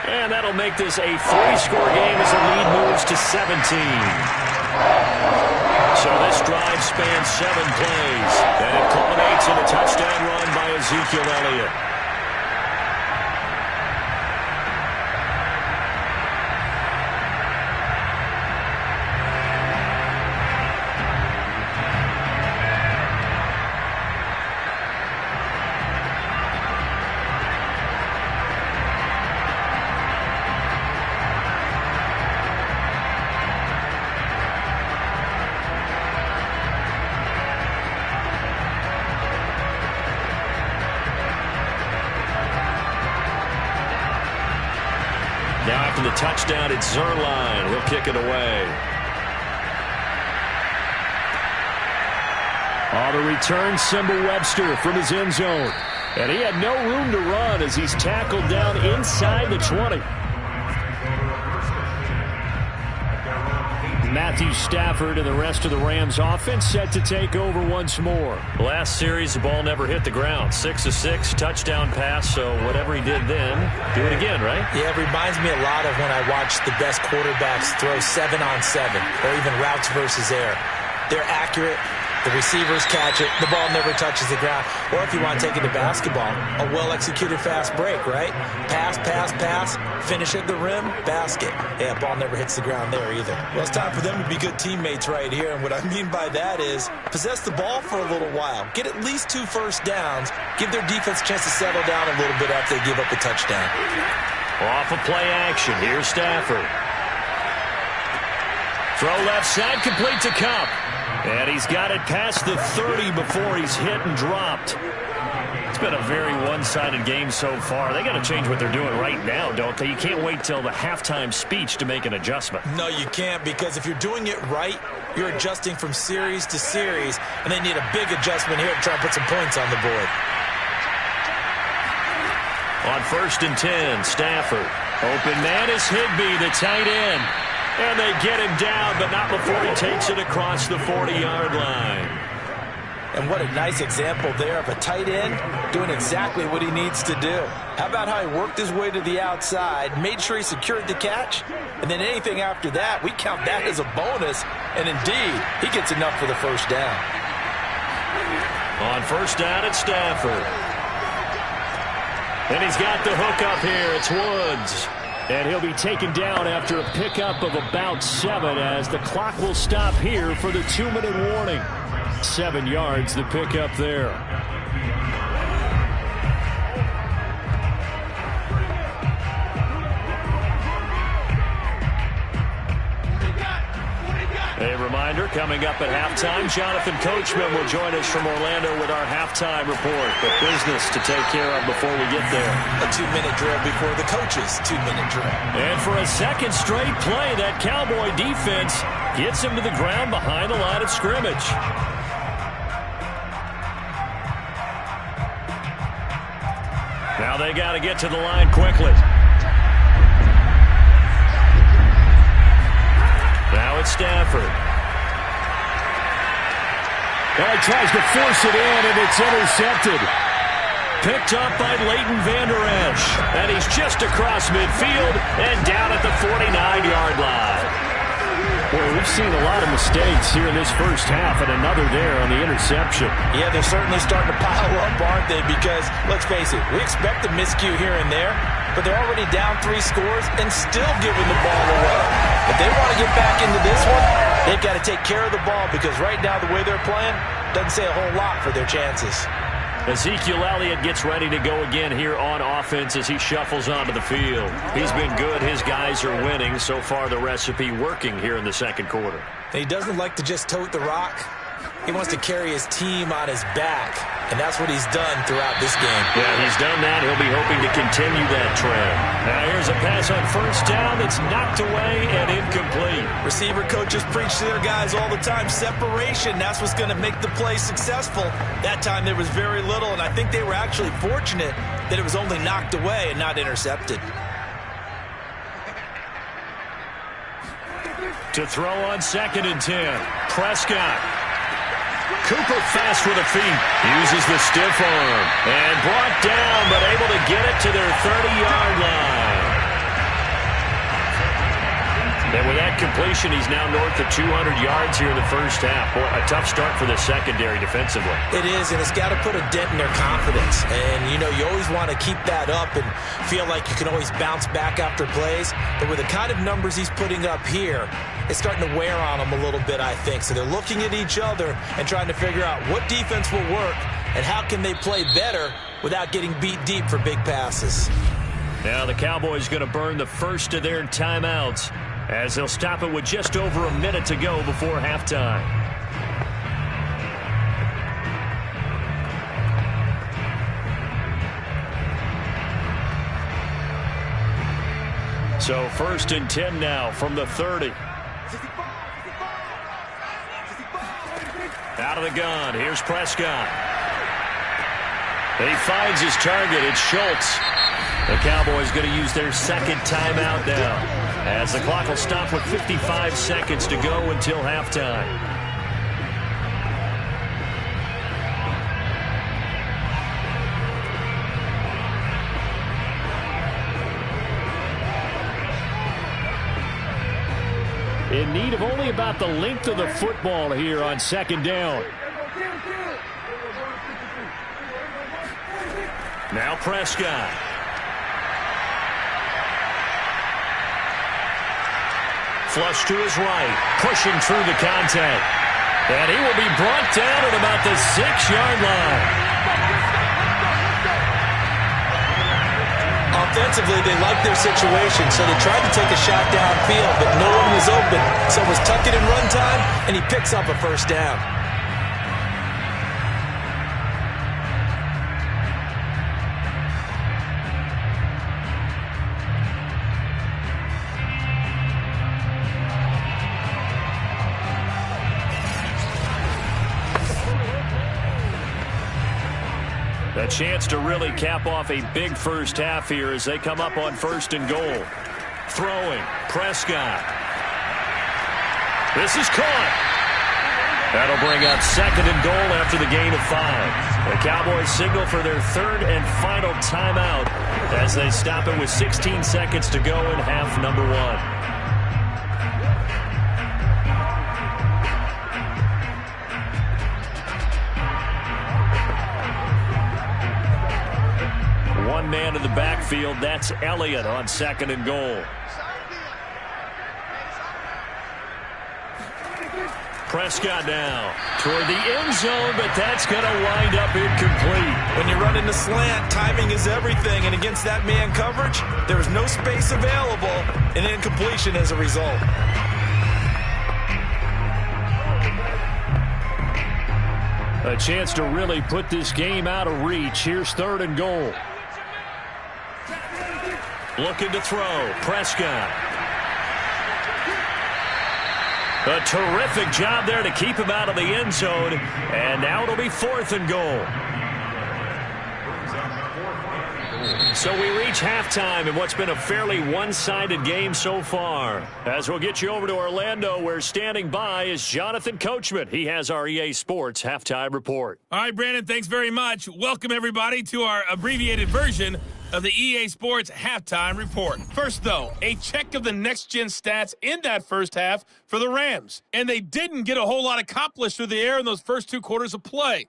And that'll make this a 3-score game as the lead moves to 17. So this drive spans 7 plays, and it culminates in a touchdown run by Ezekiel Elliott. Now after the touchdown, it's Zerline. He'll kick it away. On the return, Simba Webster from his end zone. And he had no room to run as he's tackled down inside the 20. Matthew Stafford and the rest of the Rams offense set to take over once more. Last series, the ball never hit the ground. 6 of 6, touchdown pass, so whatever he did then, do it again, right? Yeah, it reminds me a lot of when I watch the best quarterbacks throw 7-on-7 or even routes versus air. They're accurate. The receivers catch it. The ball never touches the ground. Or if you want to take it to basketball, a well-executed fast break, right? Pass, pass, pass, finish at the rim, basket. Yeah, ball never hits the ground there either. Well, it's time for them to be good teammates right here. And what I mean by that is possess the ball for a little while. Get at least 2 first downs. Give their defense a chance to settle down a little bit after they give up a touchdown. Off of play action. Here's Stafford. Throw left side, complete to Cup. And he's got it past the 30 before he's hit and dropped. It's been a very one-sided game so far. They got to change what they're doing right now, don't they? You can't wait till the halftime speech to make an adjustment. No, you can't, because if you're doing it right, you're adjusting from series to series, and they need a big adjustment here to try and put some points on the board. On 1st and 10, Stafford. Open man is Higbee, the tight end. And they get him down, but not before he takes it across the 40-yard line. And what a nice example there of a tight end doing exactly what he needs to do. How about how he worked his way to the outside, made sure he secured the catch, and then anything after that, we count that as a bonus. And indeed, he gets enough for the first down. On 1st down, it's Stafford. And he's got the hook up here. It's Woods. And he'll be taken down after a pickup of about 7 as the clock will stop here for the 2-minute warning. 7 yards, the pickup there. A reminder, coming up at halftime, Jonathan Coachman will join us from Orlando with our halftime report. But business to take care of before we get there. A 2-minute drill before the coach's 2-minute drill. And for a second straight play, that Cowboy defense gets him to the ground behind the line of scrimmage. Now they got to get to the line quickly. Now it's Stafford. Well, he tries to force it in, and it's intercepted. Picked up by Leighton Vander Esch. And he's just across midfield and down at the 49-yard line. Boy, we've seen a lot of mistakes here in this first half, and another there on the interception. Yeah, they're certainly starting to pile up, aren't they? Because, let's face it, we expect a miscue here and there, but they're already down 3 scores and still giving the ball away. If they want to get back into this one, they've got to take care of the ball, because right now the way they're playing doesn't say a whole lot for their chances. Ezekiel Elliott gets ready to go again here on offense as he shuffles onto the field. He's been good. His guys are winning. So far, the recipe working here in the second quarter. He doesn't like to just tote the rock. He wants to carry his team on his back, and that's what he's done throughout this game. Yeah, he's done that. He'll be hoping to continue that trend. Now here's a pass on 1st down that's knocked away and incomplete. Receiver coaches preach to their guys all the time. Separation, that's what's going to make the play successful. That time there was very little, and I think they were actually fortunate that it was only knocked away and not intercepted. To throw on 2nd and 10. Prescott. Cooper fast with the feet. Uses the stiff arm. And brought down, but able to get it to their 30-yard line. And with that completion, he's now north of 200 yards here in the first half. Boy, a tough start for the secondary defensively. It is, and it's got to put a dent in their confidence. And, you know, you always want to keep that up and feel like you can always bounce back after plays. But with the kind of numbers he's putting up here, it's starting to wear on them a little bit, I think. So they're looking at each other and trying to figure out what defense will work and how can they play better without getting beat deep for big passes. Now the Cowboys going to burn the first of their timeouts as they'll stop it with just over a minute to go before halftime. So 1st and 10 now from the 30. Out of the gun. Here's Prescott. He finds his target. It's Schultz. The Cowboys going to use their second timeout now, as the clock will stop with 55 seconds to go until halftime. In need of only about the length of the football here on second down. Now Prescott. Flush to his right, pushing through the contact. And he will be brought down at about the 6-yard line. Offensively, they liked their situation, so they tried to take a shot downfield, but no one was open. So it was tuck it and run time, and he picks up a first down. A chance to really cap off a big first half here as they come up on 1st and goal. Throwing, Prescott. This is caught. That'll bring up 2nd and goal after the gain of 5. The Cowboys signal for their 3rd and final timeout as they stop it with 16 seconds to go in half number 1. Man in the backfield, that's Elliott on 2nd and goal. Prescott now toward the end zone, but that's going to wind up incomplete. When you run into slant, timing is everything, and against that man coverage, there's no space available, and incompletion as a result. A chance to really put this game out of reach. Here's 3rd and goal. Looking to throw, Prescott. A terrific job there to keep him out of the end zone, and now it'll be 4th and goal. So we reach halftime in what's been a fairly one-sided game so far. As we'll get you over to Orlando, where standing by is Jonathan Coachman. He has our EA Sports halftime report. All right, Brandon, thanks very much. Welcome, everybody, to our abbreviated version of the EA Sports halftime report. First, though, a check of the next-gen stats in that first half for the Rams. And they didn't get a whole lot accomplished through the air in those first 2 quarters of play.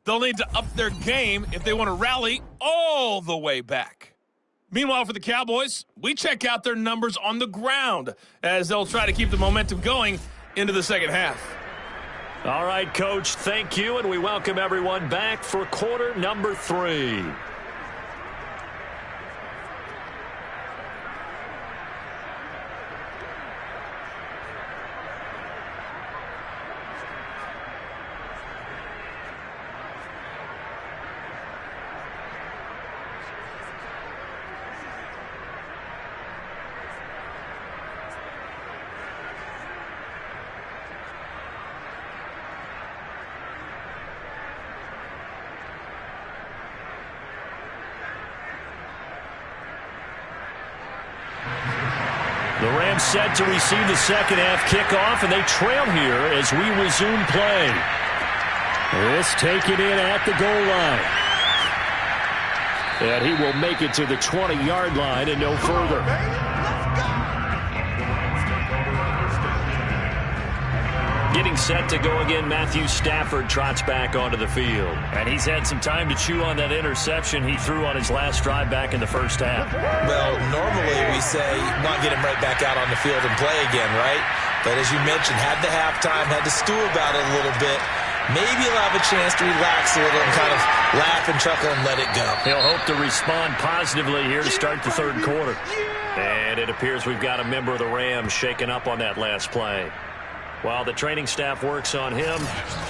They'll need to up their game if they want to rally all the way back. Meanwhile, for the Cowboys, we check out their numbers on the ground as they'll try to keep the momentum going into the second half. All right, Coach, thank you, and we welcome everyone back for quarter number 3. The Rams set to receive the second half kickoff, and they trail here as we resume play. This taken in at the goal line. And he will make it to the 20-yard line and no further. Getting set to go again, Matthew Stafford trots back onto the field. And he's had some time to chew on that interception he threw on his last drive back in the first half. Well, normally we say, want to get him right back out on the field and play again, right? But as you mentioned, had the halftime, had to stew about it a little bit. Maybe he'll have a chance to relax a little and kind of laugh and chuckle and let it go. He'll hope to respond positively here to start the third quarter. And it appears we've got a member of the Rams shaken up on that last play. While the training staff works on him,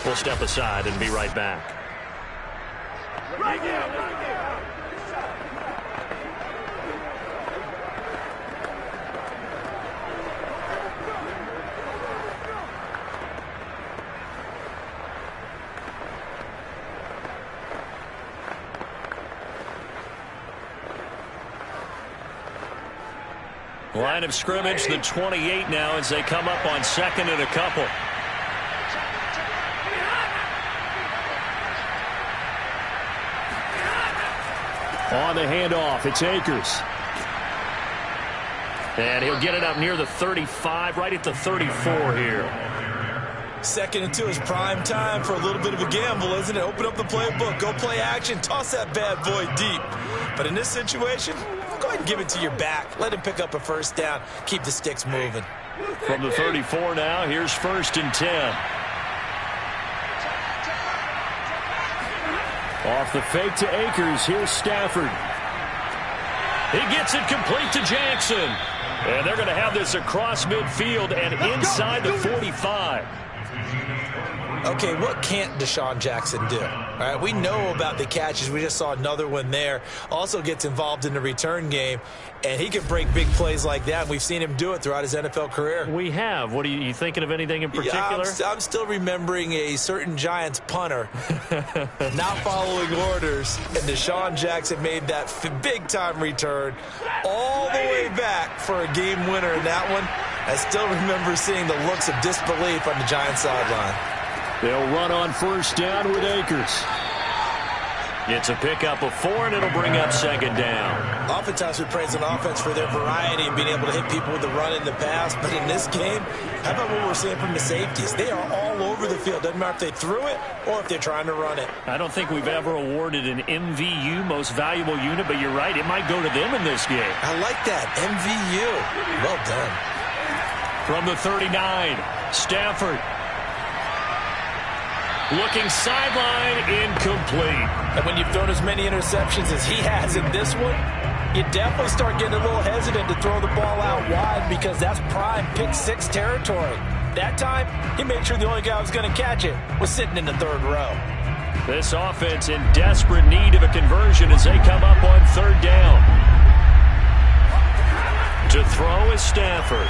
we'll step aside and be right back. Line of scrimmage, the 28 now as they come up on 2nd and a couple. On the handoff, it's Akers. And he'll get it up near the 35, right at the 34 here. 2nd and 2 is prime time for a little bit of a gamble, isn't it? Open up the playbook, go play action, toss that bad boy deep. But in this situation, go ahead and give it to your back. Let him pick up a first down. Keep the sticks moving. From the 34 now, here's 1st and 10. Off the fake to Akers, here's Stafford. He gets it complete to Jackson. And they're going to have this across midfield and inside the 45. Okay, what can't Deshaun Jackson do? All right, we know about the catches. We just saw another one there. Also gets involved in the return game, and he can break big plays like that. We've seen him do it throughout his NFL career. We have. What are you thinking of anything in particular? Yeah, I'm still remembering a certain Giants punter not following orders, and Deshaun Jackson made that big-time return all the way back for a game winner in that one. I still remember seeing the looks of disbelief on the Giants sideline. They'll run on 1st down with Akers. It's a pickup of 4, and it'll bring up 2nd down. Oftentimes we praise an offense for their variety and being able to hit people with the run in the pass. But in this game, how about what we're seeing from the safeties? They are all over the field. Doesn't matter if they threw it or if they're trying to run it. I don't think we've ever awarded an MVU, most valuable unit, but you're right. It might go to them in this game. I like that. MVU. Well done. From the 39, Stafford. Looking sideline, incomplete. And when you've thrown as many interceptions as he has in this one, you definitely start getting a little hesitant to throw the ball out wide because that's prime pick-6 territory. That time, he made sure the only guy who was going to catch it was sitting in the 3rd row. This offense in desperate need of a conversion as they come up on 3rd down. To throw is Stafford.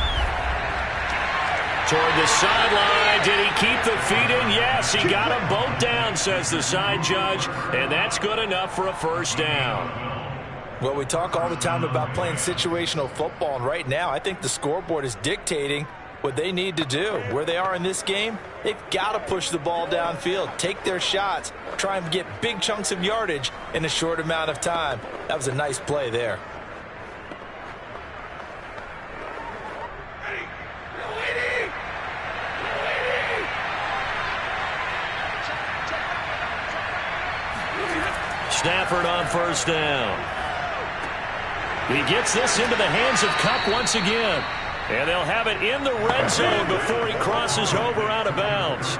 Toward the sideline. Did he keep the feet in? Yes, he got them both down, says the side judge, and that's good enough for a 1st down. Well, we talk all the time about playing situational football, and right now I think the scoreboard is dictating what they need to do. Where they are in this game, they've got to push the ball downfield, take their shots, try and get big chunks of yardage in a short amount of time. That was a nice play there. Stafford on 1st down. He gets this into the hands of Kupp once again. And they'll have it in the red zone before he crosses over out of bounds.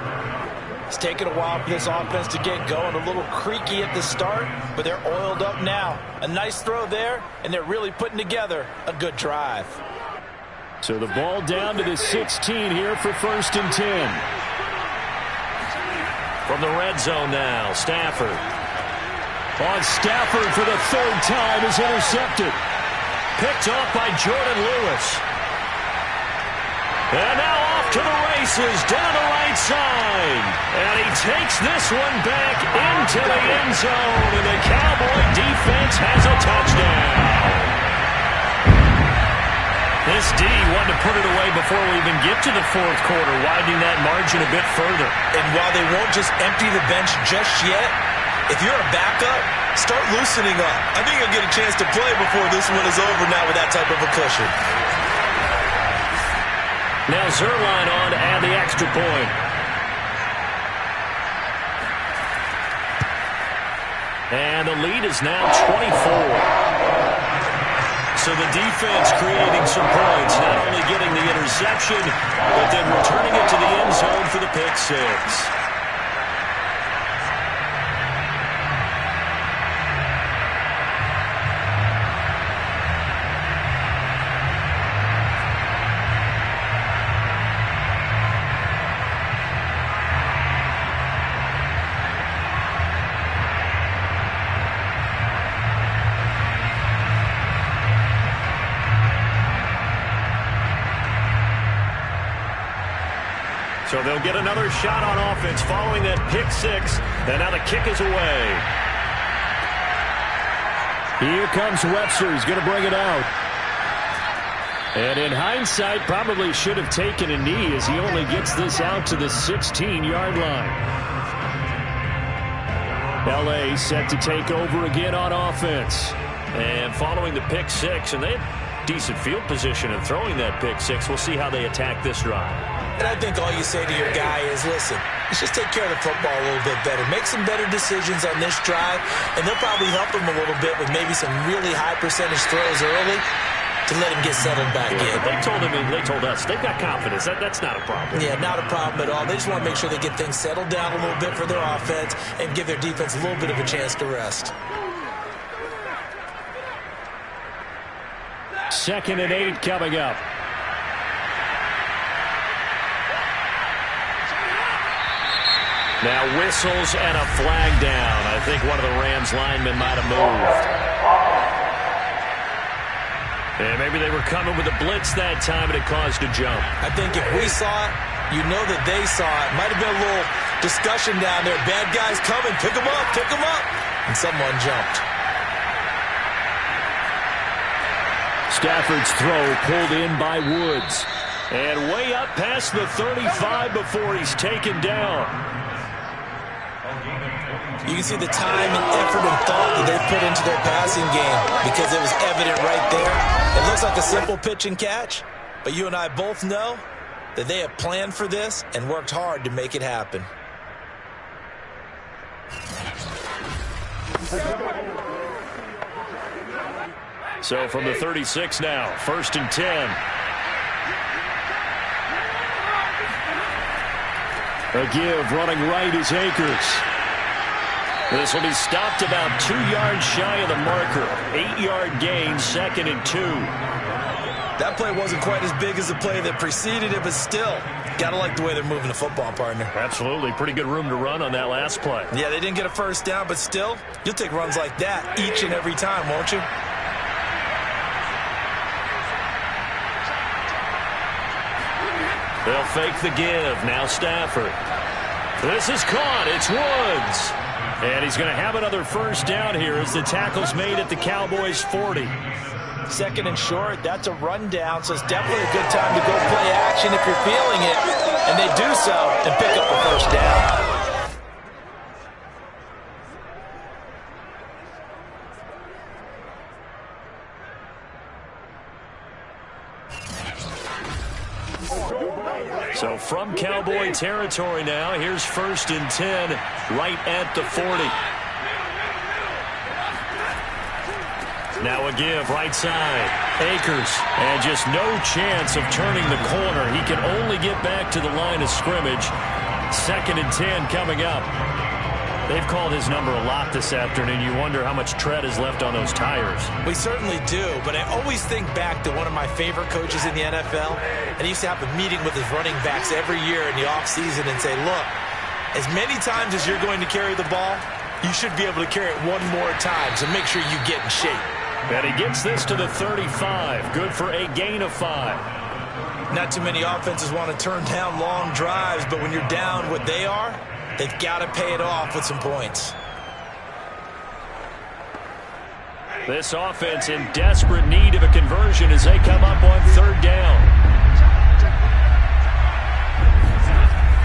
It's taken a while for this offense to get going. A little creaky at the start, but they're oiled up now. A nice throw there, and they're really putting together a good drive. So the ball down to the 16 here for 1st and 10. From the red zone now, Stafford. On Stafford for the 3rd time is intercepted. Picked off by Jordan Lewis. And now off to the races down the right side. And he takes this one back into the end zone. And the Cowboy defense has a touchdown. This D wanted to put it away before we even get to the 4th quarter, widening that margin a bit further. And while they won't just empty the bench just yet, if you're a backup, start loosening up. I think you'll get a chance to play before this one is over now with that type of a cushion. Now Zerline on to add the extra point. And the lead is now 24. So the defense creating some points, not only getting the interception, but then returning it to the end zone for the pick 6. So they'll get another shot on offense following that pick 6. And now the kick is away. Here comes Webster. He's going to bring it out. And in hindsight, probably should have taken a knee as he only gets this out to the 16-yard line. L.A. set to take over again on offense. And following the pick six, and they have decent field position in throwing that pick six. We'll see how they attack this drive. And I think all you say to your guy is, listen, let's just take care of the football a little bit better. Make some better decisions on this drive, and they'll probably help him a little bit with maybe some really high percentage throws early to let him get settled back in. But they told us, they've got confidence. That's not a problem. Yeah, not a problem at all. They just want to make sure they get things settled down a little bit for their offense and give their defense a little bit of a chance to rest. 2nd and 8 coming up. Now whistles and a flag down. I think one of the Rams linemen might have moved. And maybe they were coming with a blitz that time and it caused a jump. I think if we saw it, you know that they saw it. Might have been a little discussion down there. Bad guys coming. Pick them up. Pick them up. And someone jumped. Stafford's throw pulled in by Woods. And way up past the 35 before he's taken down. You can see the time and effort and thought that they put into their passing game because it was evident right there. It looks like a simple pitch and catch, but you and I both know that they have planned for this and worked hard to make it happen. So from the 36 now, 1st and 10. A give running right is Akers. This will be stopped about 2 yards shy of the marker. 8-yard gain, 2nd and 2. That play wasn't quite as big as the play that preceded it, but still, gotta like the way they're moving the football, partner. Absolutely. Pretty good room to run on that last play. Yeah, they didn't get a first down, but still, you'll take runs like that each and every time, won't you? They'll fake the give. Now Stafford. This is caught. It's Woods. And he's going to have another first down here as the tackle's made at the Cowboys' 40. 2nd and short, that's a rundown, so it's definitely a good time to go play action if you're feeling it. And they do so and pick up the first down. So from Cowboy territory now, here's 1st and 10 right at the 40. Now a give right side. Akers. And just no chance of turning the corner. He can only get back to the line of scrimmage. 2nd and 10 coming up. They've called his number a lot this afternoon. You wonder how much tread is left on those tires. We certainly do, but I always think back to one of my favorite coaches in the NFL, and he used to have a meeting with his running backs every year in the offseason and say, look, as many times as you're going to carry the ball, you should be able to carry it one more time, so make sure you get in shape. And he gets this to the 35. Good for a gain of 5. Not too many offenses want to turn down long drives, but when you're down what they are, they've got to pay it off with some points. This offense in desperate need of a conversion as they come up on 3rd down.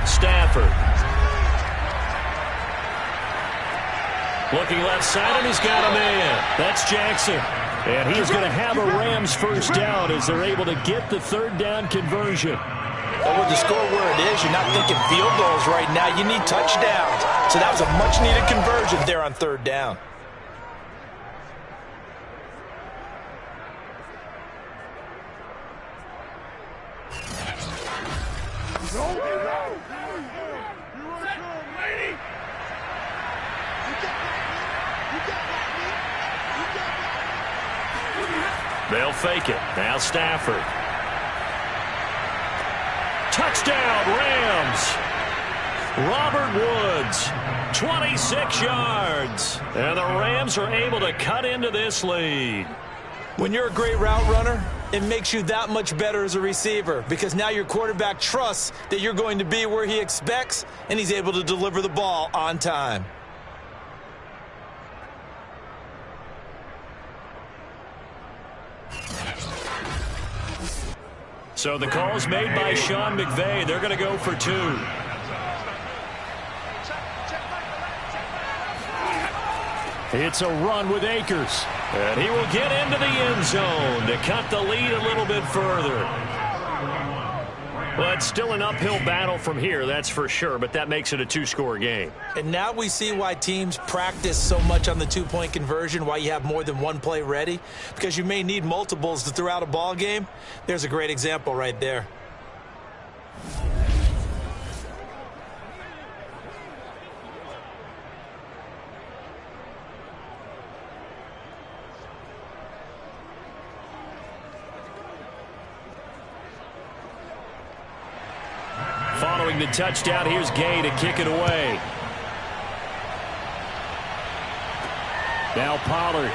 Stafford. Looking left side, and he's got a man. That's Jackson. And he's going to have a Rams first down as they're able to get the 3rd down conversion. And with the score where it is, you're not thinking field goals right now. You need touchdowns. So that was a much-needed conversion there on 3rd down. They'll fake it. Now Stafford. Touchdown, Rams. Robert Woods, 26 yards. And the Rams are able to cut into this lead. When you're a great route runner, it makes you that much better as a receiver because now your quarterback trusts that you're going to be where he expects, and he's able to deliver the ball on time. So the call's made by Sean McVay. They're going to go for 2. It's a run with Akers. And he will get into the end zone to cut the lead a little bit further. Well, it's still an uphill battle from here, that's for sure, but that makes it a 2-score game. And now we see why teams practice so much on the 2-point conversion, why you have more than one play ready, because you may need multiples to throw out a ball game. There's a great example right there. Following the touchdown, here's Gay to kick it away. Now Pollard.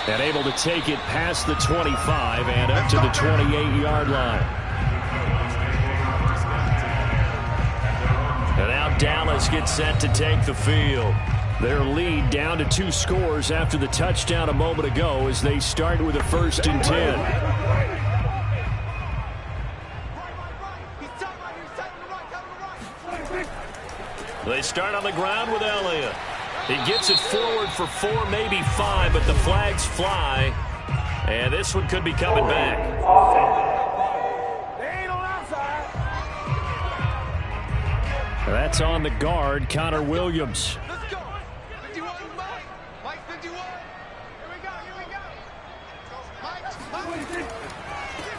And able to take it past the 25 and up to the 28-yard line. And now Dallas gets set to take the field. Their lead down to 2 scores after the touchdown a moment ago as they start with a 1st and 10. They start on the ground with Elliott. He gets it forward for 4, maybe 5, but the flags fly. And this one could be coming back. That's on the guard, Connor Williams. Let's go. 51, Mike 51. Here we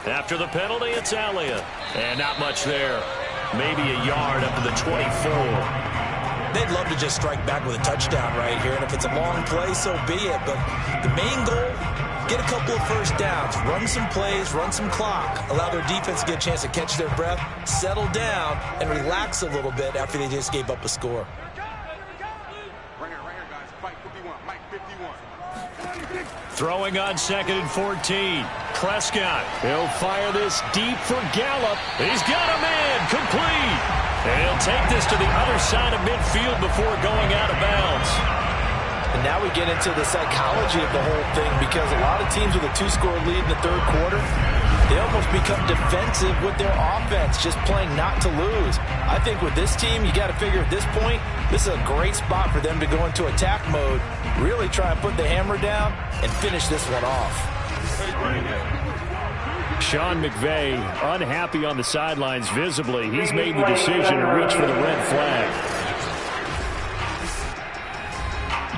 go. After the penalty, it's Elliott. And not much there. Maybe a yard up to the 24. They'd love to just strike back with a touchdown right here, and if it's a long play, so be it. But the main goal, get a couple of first downs, run some plays, run some clock, allow their defense to get a chance to catch their breath, settle down, and relax a little bit after they just gave up a score. Right here, guys. Mike 51. Mike 51. Throwing on 2nd and 14. Prescott. He'll fire this deep for Gallup. He's got a man complete. And he'll take this to the other side of midfield before going out of bounds. And now we get into the psychology of the whole thing, because a lot of teams with a 2-score lead in the 3rd quarter, they almost become defensive with their offense, just playing not to lose. I think with this team, you got to figure at this point, this is a great spot for them to go into attack mode, really try and put the hammer down and finish this one off. Sean McVay unhappy on the sidelines visibly. He's made the decision to reach for the red flag.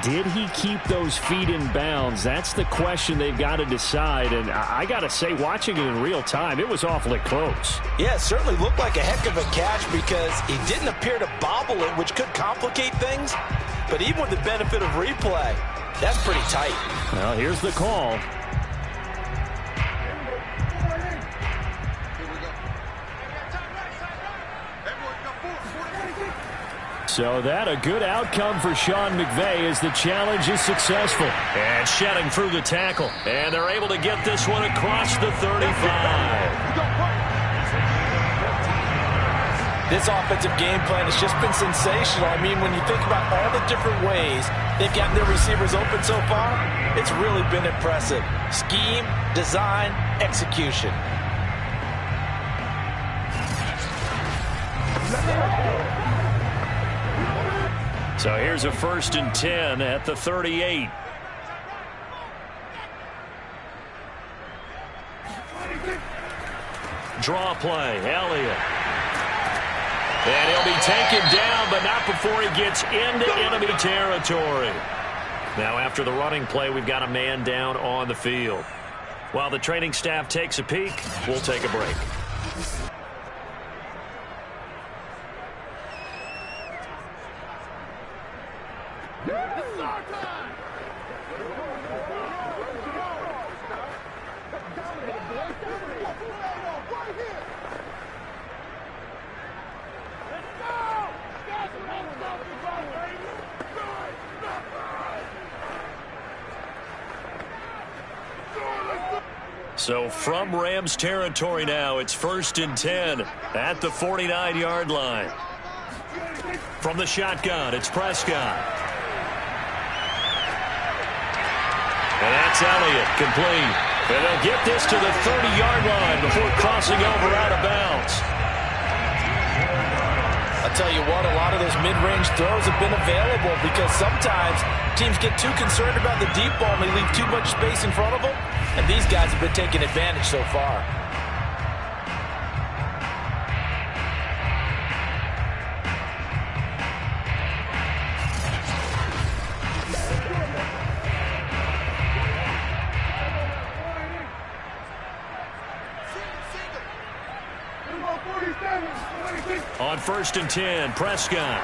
Did he keep those feet in bounds? That's the question they've got to decide. And I got to say, watching it in real time, it was awfully close. Yeah, it certainly looked like a heck of a catch because he didn't appear to bobble it, which could complicate things. But even with the benefit of replay, that's pretty tight. Well, here's the call. So that a good outcome for Sean McVay as the challenge is successful. And shedding through the tackle. And they're able to get this one across the 35. This offensive game plan has just been sensational. I mean, when you think about all the different ways they've gotten their receivers open so far, it's really been impressive. Scheme, design, execution. So here's a 1st and 10 at the 38. Draw play, Elliott. And he'll be taken down, but not before he gets into enemy territory. Now after the running play, we've got a man down on the field. While the training staff takes a peek, we'll take a break. So from Rams territory now, it's 1st and 10 at the 49-yard line. From the shotgun, it's Prescott. And that's Elliott, complete. And they'll get this to the 30-yard line before crossing over out of bounds. I'll tell you what, a lot of those mid-range throws have been available because sometimes teams get too concerned about the deep ball and they leave too much space in front of them. And these guys have been taking advantage so far. On 1st and 10, Prescott.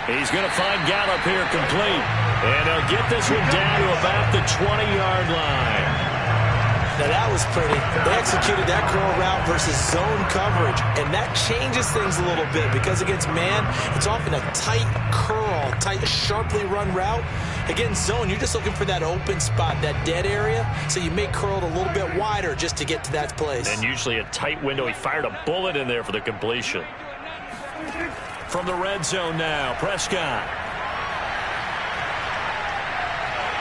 He's going to find Gallup here complete. And he'll get this one down to about the 20-yard line. Now that was pretty. They executed that curl route versus zone coverage. And that changes things a little bit because against man, it's often a tight curl, tight, sharply run route. Against zone, you're just looking for that open spot, that dead area. So you may curl it a little bit wider just to get to that place. And usually a tight window. He fired a bullet in there for the completion. From the red zone now, Prescott.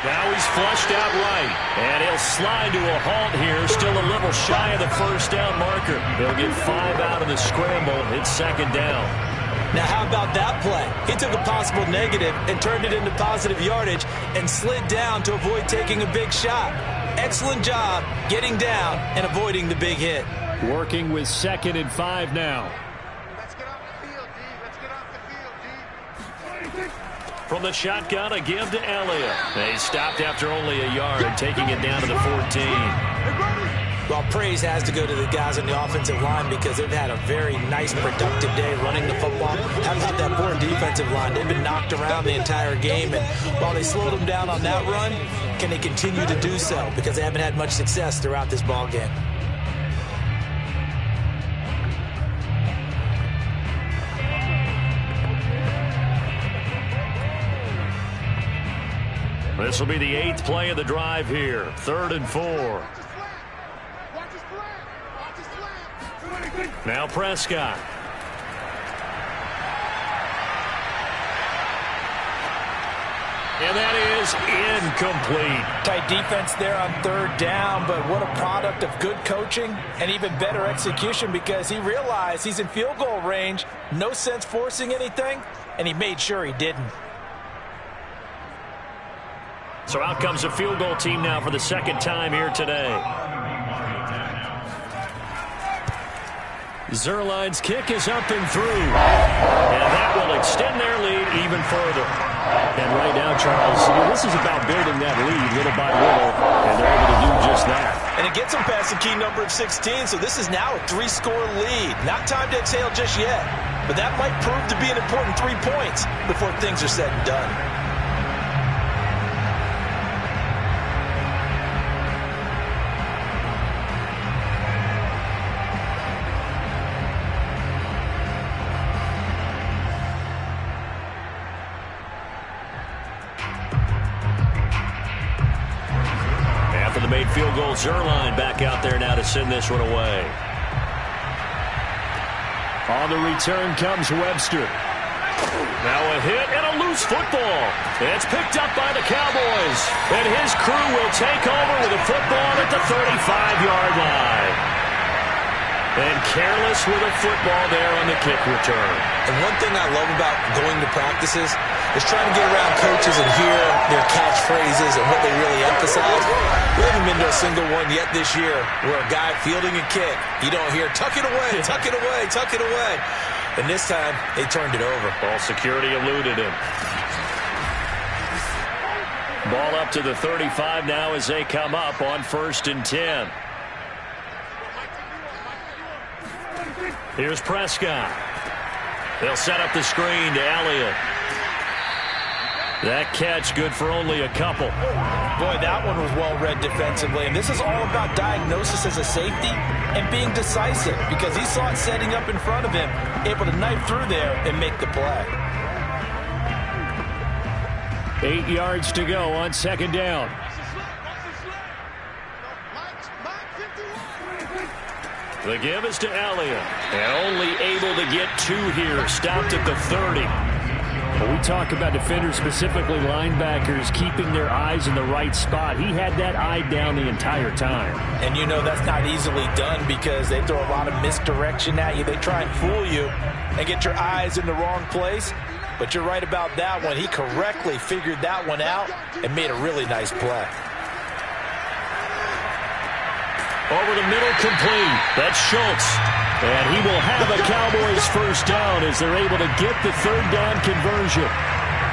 Now he's flushed out right. And he'll slide to a halt here. Still a little shy of the first down marker. He'll get 5 out of the scramble. It's 2nd down. Now how about that play? He took a possible negative and turned it into positive yardage and slid down to avoid taking a big shot. Excellent job getting down and avoiding the big hit. Working with 2nd and 5 now. Let's get off the field, D. Let's get off the field, D. From the shotgun, a give to Elliott. They stopped after only a yard, taking it down to the 14. Well, praise has to go to the guys on the offensive line because they've had a very nice, productive day running the football. How about that poor defensive line? They've been knocked around the entire game, and while they slowed them down on that run, can they continue to do so? Because they haven't had much success throughout this ball game. This will be the 8th play of the drive here. 3rd and 4. Now Prescott. And that is incomplete. Tight defense there on 3rd down, but what a product of good coaching and even better execution because he realized he's in field goal range. No sense forcing anything, and he made sure he didn't. So out comes a field goal team now for the 2nd time here today. Zerline's kick is up and through. And that will extend their lead even further. And right now, Charles, this is about building that lead little by little, and they're able to do just that. And it gets them past the key number of 16, so this is now a 3-score lead. Not time to exhale just yet, but that might prove to be an important 3 points before things are said and done. Made field goal. Zerline back out there now to send this one away. On the return comes Webster. Now a hit and a loose football. It's picked up by the Cowboys. And his crew will take over with a football at the 35-yard line. And careless with a football there on the kick return. And one thing I love about going to practices is trying to get around coaches and hear their catchphrases and what they really emphasize. We haven't been to a single one yet this year where a guy fielding a kick, you don't hear, tuck it away, tuck it away, tuck it away. And this time, they turned it over. Ball security eluded him. Ball up to the 35 now as they come up on 1st and 10. Here's Prescott. They'll set up the screen to Elliott. That catch good for only a couple. Boy, that one was well read defensively. And this is all about diagnosis as a safety and being decisive because he saw it setting up in front of him, able to knife through there and make the play. 8 yards to go on 2nd down. The give is to Elliott. And only able to get 2 here. Stopped at the 30. When we talk about defenders, specifically linebackers, keeping their eyes in the right spot, he had that eye down the entire time. And you know that's not easily done because they throw a lot of misdirection at you. They try and fool you and get your eyes in the wrong place. But you're right about that one. He correctly figured that one out and made a really nice play. Over the middle, complete. That's Schultz. And he will have a Cowboys first down as they're able to get the third down conversion.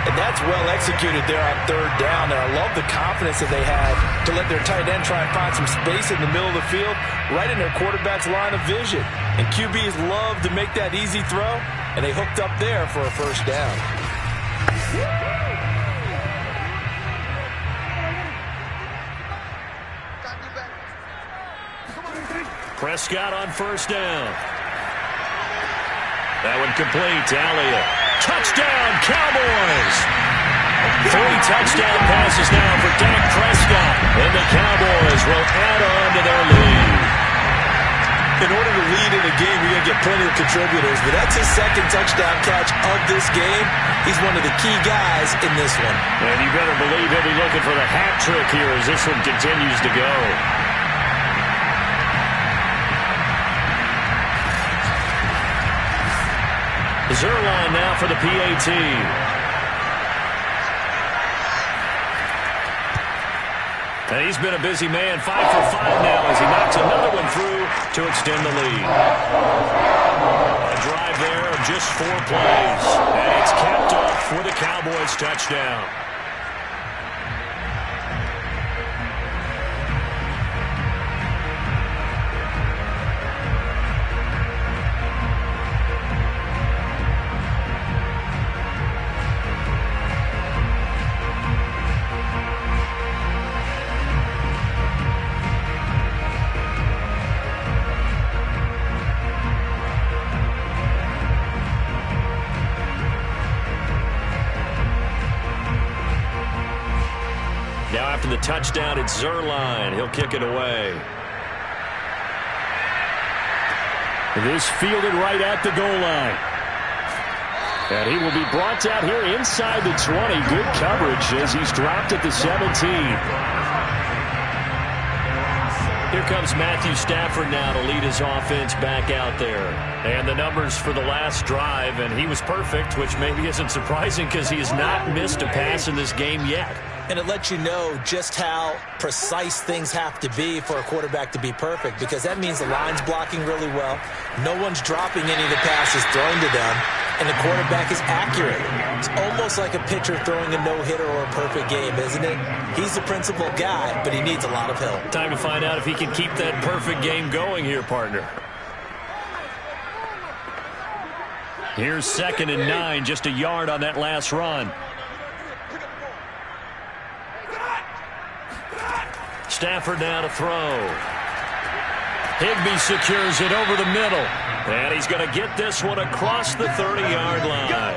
And that's well executed there on third down. And I love the confidence that they had to let their tight end try and find some space in the middle of the field, right in their quarterback's line of vision. And QBs love to make that easy throw, and they hooked up there for a first down. Prescott on first down. That one complete to Elliott. Touchdown, Cowboys! 3 touchdown passes now for Dak Prescott. And the Cowboys will add on to their lead. In order to lead in a game, you're going to get plenty of contributors, but that's his second touchdown catch of this game. He's one of the key guys in this one. And you better believe he'll be looking for the hat trick here as this one continues to go. Zerline now for the PAT. And he's been a busy man, 5 for 5 now as he knocks another one through to extend the lead. A drive there of just 4 plays. And it's capped off with a Cowboys touchdown. Now after the touchdown, it's Zerline. He'll kick it away. This fielded right at the goal line. And he will be brought out here inside the 20. Good coverage as he's dropped at the 17. Here comes Matthew Stafford now to lead his offense back out there. And the numbers for the last drive, and he was perfect, which maybe isn't surprising because he has not missed a pass in this game yet. And it lets you know just how precise things have to be for a quarterback to be perfect, because that means the line's blocking really well. No one's dropping any of the passes thrown to them, and the quarterback is accurate. It's almost like a pitcher throwing a no-hitter or a perfect game, isn't it? He's the principal guy, but he needs a lot of help. Time to find out if he can keep that perfect game going here, partner. Here's 2nd and 9, just a yard on that last run. Stafford now to throw. Higbee secures it over the middle. And he's going to get this one across the 30-yard line.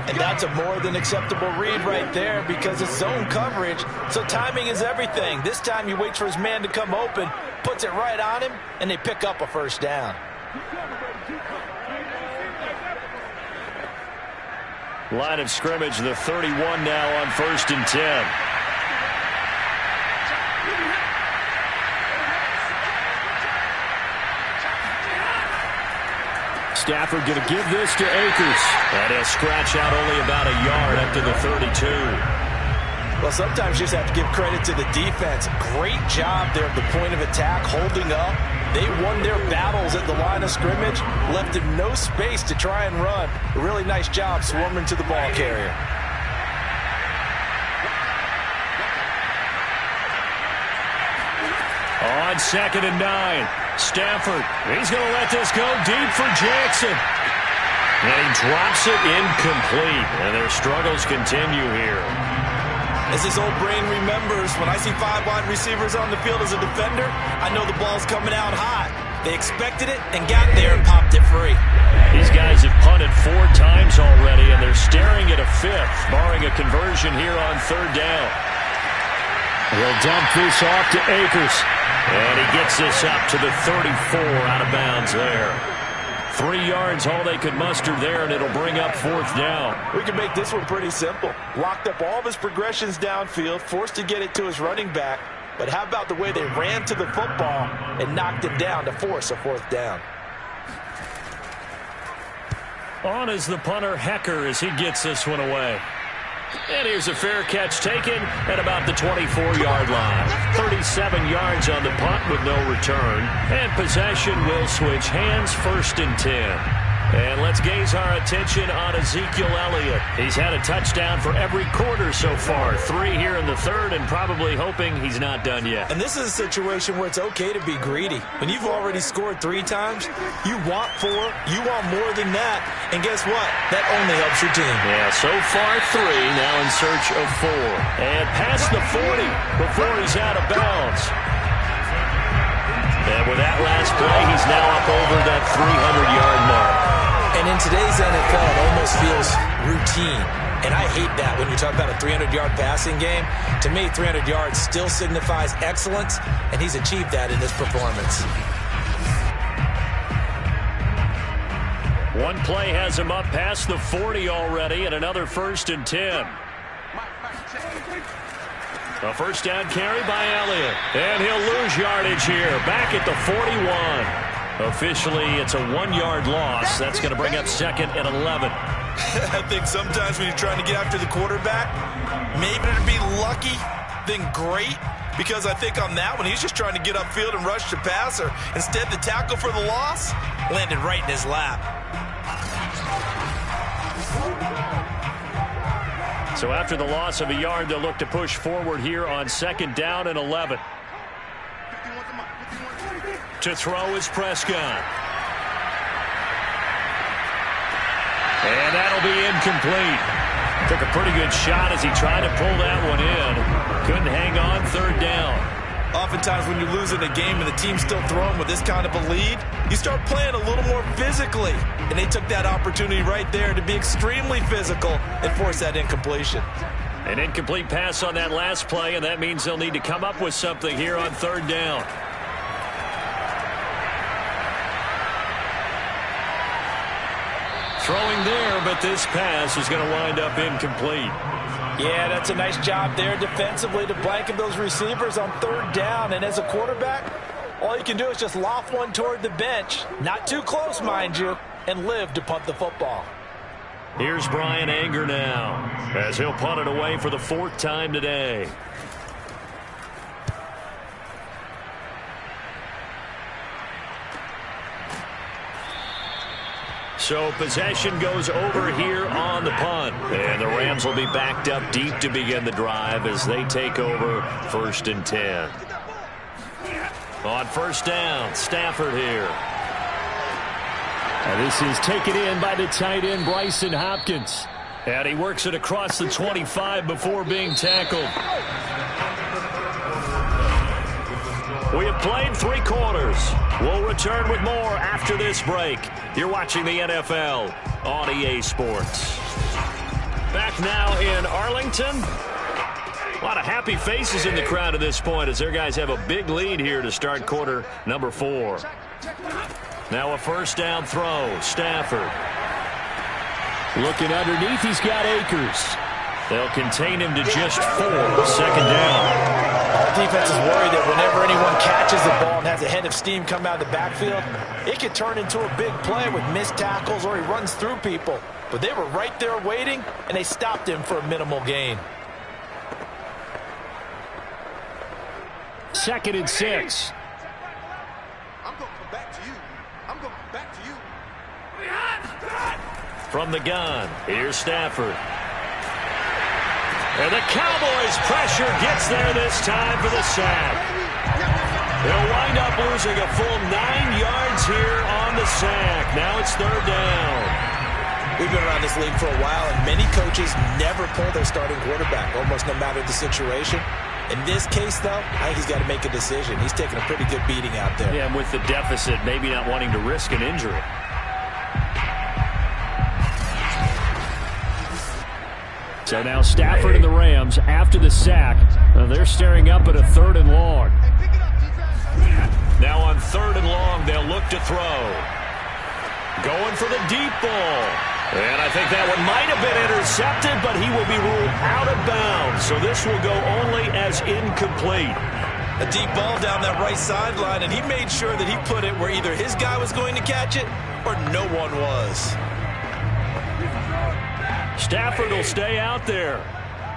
And that's a more than acceptable read right there because it's zone coverage, so timing is everything. This time he waits for his man to come open, puts it right on him, and they pick up a first down. Line of scrimmage, the 31 now on 1st and 10. Stafford going to give this to Akers. And he'll scratch out only about a yard up to the 32. Well, sometimes you just have to give credit to the defense. Great job there at the point of attack, holding up. They won their battles at the line of scrimmage, left him no space to try and run. A really nice job swarming to the ball carrier. On 2nd and 9, Stafford, he's going to let this go deep for Jackson. And he drops it incomplete. And their struggles continue here. As his old brain remembers, when I see 5 wide receivers on the field as a defender, I know the ball's coming out hot. They expected it and got there and popped it free. These guys have punted 4 times already, and they're staring at a 5th, barring a conversion here on 3rd down. He'll dump this off to Akers. And he gets this up to the 34 out of bounds there. 3 yards, all they could muster there, and it'll bring up 4th down. We can make this one pretty simple. Locked up all of his progressions downfield, forced to get it to his running back. But how about the way they ran to the football and knocked him down to force a 4th down? On is the punter, Hecker, as he gets this one away. And here's a fair catch taken at about the 24-yard line. 37 yards on the punt with no return. And possession will switch hands, 1st and 10. And let's gaze our attention on Ezekiel Elliott. He's had a touchdown for every quarter so far. 3 here in the 3rd, and probably hoping he's not done yet. And this is a situation where it's okay to be greedy. When you've already scored 3 times, you want 4, you want more than that. And guess what? That only helps your team. Yeah, so far 3, now in search of 4. And past the 40 before he's out of bounds. And with that last play, he's now up over that 300-yard mark. And in today's NFL, it almost feels routine. And I hate that when you talk about a 300-yard passing game. To me, 300 yards still signifies excellence, and he's achieved that in this performance. One play has him up past the 40 already, and another 1st and 10. A 1st down carry by Elliott. And he'll lose yardage here. Back at the 41. Officially, it's a 1-yard loss. That's going to bring up 2nd and 11. I think sometimes when you're trying to get after the quarterback, maybe to be lucky, then great. Because I think on that one, he's just trying to get upfield and rush the passer. Instead, the tackle for the loss landed right in his lap. So after the loss of a yard, they'll look to push forward here on 2nd down and 11. To throw is Prescott. And that'll be incomplete. Took a pretty good shot as he tried to pull that one in. Couldn't hang on, 3rd down. Oftentimes when you're losing a game and the team's still throwing with this kind of a lead, you start playing a little more physically. And they took that opportunity right there to be extremely physical and force that incompletion. An incomplete pass on that last play, and that means they'll need to come up with something here on 3rd down. Throwing there, but this pass is going to wind up incomplete. Yeah, that's a nice job there defensively to blanket those receivers on 3rd down. And as a quarterback, all you can do is just loft one toward the bench. Not too close, mind you, and live to punt the football. Here's Brian Anger now, as he'll punt it away for the 4th time today. So possession goes over here on the punt. And the Rams will be backed up deep to begin the drive as they take over 1st and 10. On 1st down, Stafford here. And this is taken in by the tight end, Bryson Hopkins. And he works it across the 25 before being tackled. We have played 3 quarters. We'll return with more after this break. You're watching the NFL on EA Sports. Back now in Arlington. A lot of happy faces in the crowd at this point as their guys have a big lead here to start quarter number 4. Now a 1st down throw. Stafford. Looking underneath, he's got Akers. They'll contain him to just 4. 2nd down. Our defense is worried that whenever anyone catches the ball and has a head of steam come out of the backfield, it could turn into a big play with missed tackles or he runs through people. But they were right there waiting, and they stopped him for a minimal gain. 2nd and 6. I'm going to come back to you. I'm going to come back to you. From the gun, here's Stafford. And the Cowboys' pressure gets there this time for the sack. They'll wind up losing a full 9 yards here on the sack. Now it's 3rd down. We've been around this league for a while, and many coaches never pull their starting quarterback, almost no matter the situation. In this case, though, I think he's got to make a decision. He's taking a pretty good beating out there. Yeah, and with the deficit, maybe not wanting to risk an injury. So now Stafford and the Rams, after the sack, they're staring up at a 3rd and long. Now on 3rd and long, they'll look to throw. Going for the deep ball. And I think that one might have been intercepted, but he will be ruled out of bounds. So this will go only as incomplete. A deep ball down that right sideline, and he made sure that he put it where either his guy was going to catch it or no one was. Stafford will stay out there.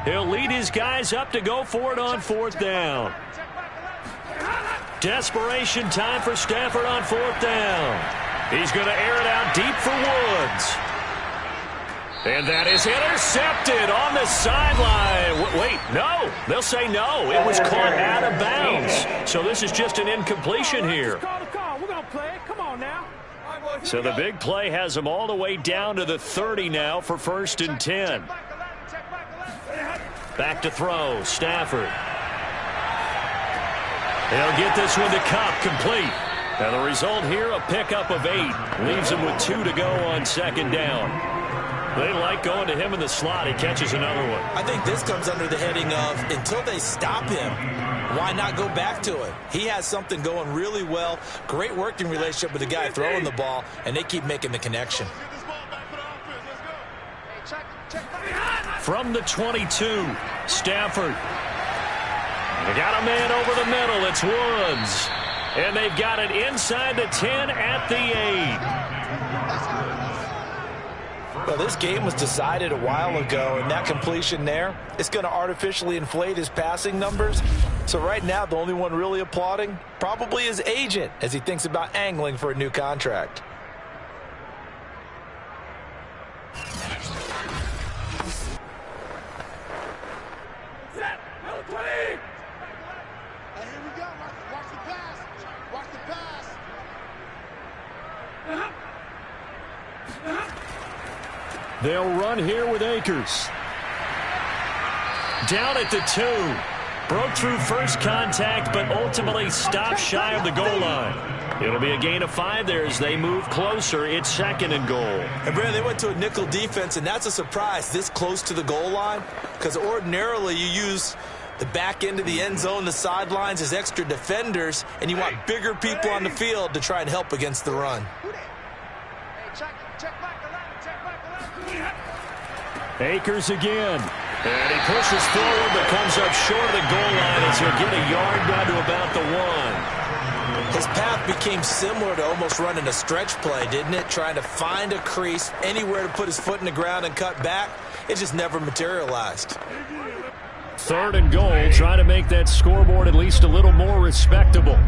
He'll lead his guys up to go for it on fourth down. Desperation time for Stafford on fourth down. He's going to air it out deep for Woods. And that is intercepted on the sideline. Wait, no. They'll say no. It was caught out of bounds. So this is just an incompletion here. We're going to play it. Come on now. So the big play has them all the way down to the 30 now for 1st and 10. Back to throw. Stafford. They'll get this one to Cup, complete. And the result here, a pickup of 8. Leaves him with 2 to go on 2nd down. They like going to him in the slot. He catches another one. I think this comes under the heading of until they stop him, why not go back to it? He has something going really well. Great working relationship with the guy throwing the ball, and they keep making the connection. From the 22, Stafford. They got a man over the middle. It's Woods. And they've got it inside the 10 at the 8. Well, this game was decided a while ago, and that completion there is going to artificially inflate his passing numbers. So right now, the only one really applauding probably his agent as he thinks about angling for a new contract. They'll run here with Akers. Down at the 2. Broke through first contact, but ultimately stopped shy of the goal line. It'll be a gain of 5 there as they move closer. It's 2nd and goal. And, Brandon, they went to a nickel defense, and that's a surprise this close to the goal line, because ordinarily you use the back end of the end zone, the sidelines as extra defenders, and you want bigger people on the field to try and help against the run. Akers again. And he pushes forward but comes up short of the goal line as he'll get a yard down to about the 1. His path became similar to almost running a stretch play, didn't it? Trying to find a crease, anywhere to put his foot in the ground and cut back. It just never materialized. 3rd and goal, trying to make that scoreboard at least a little more respectable.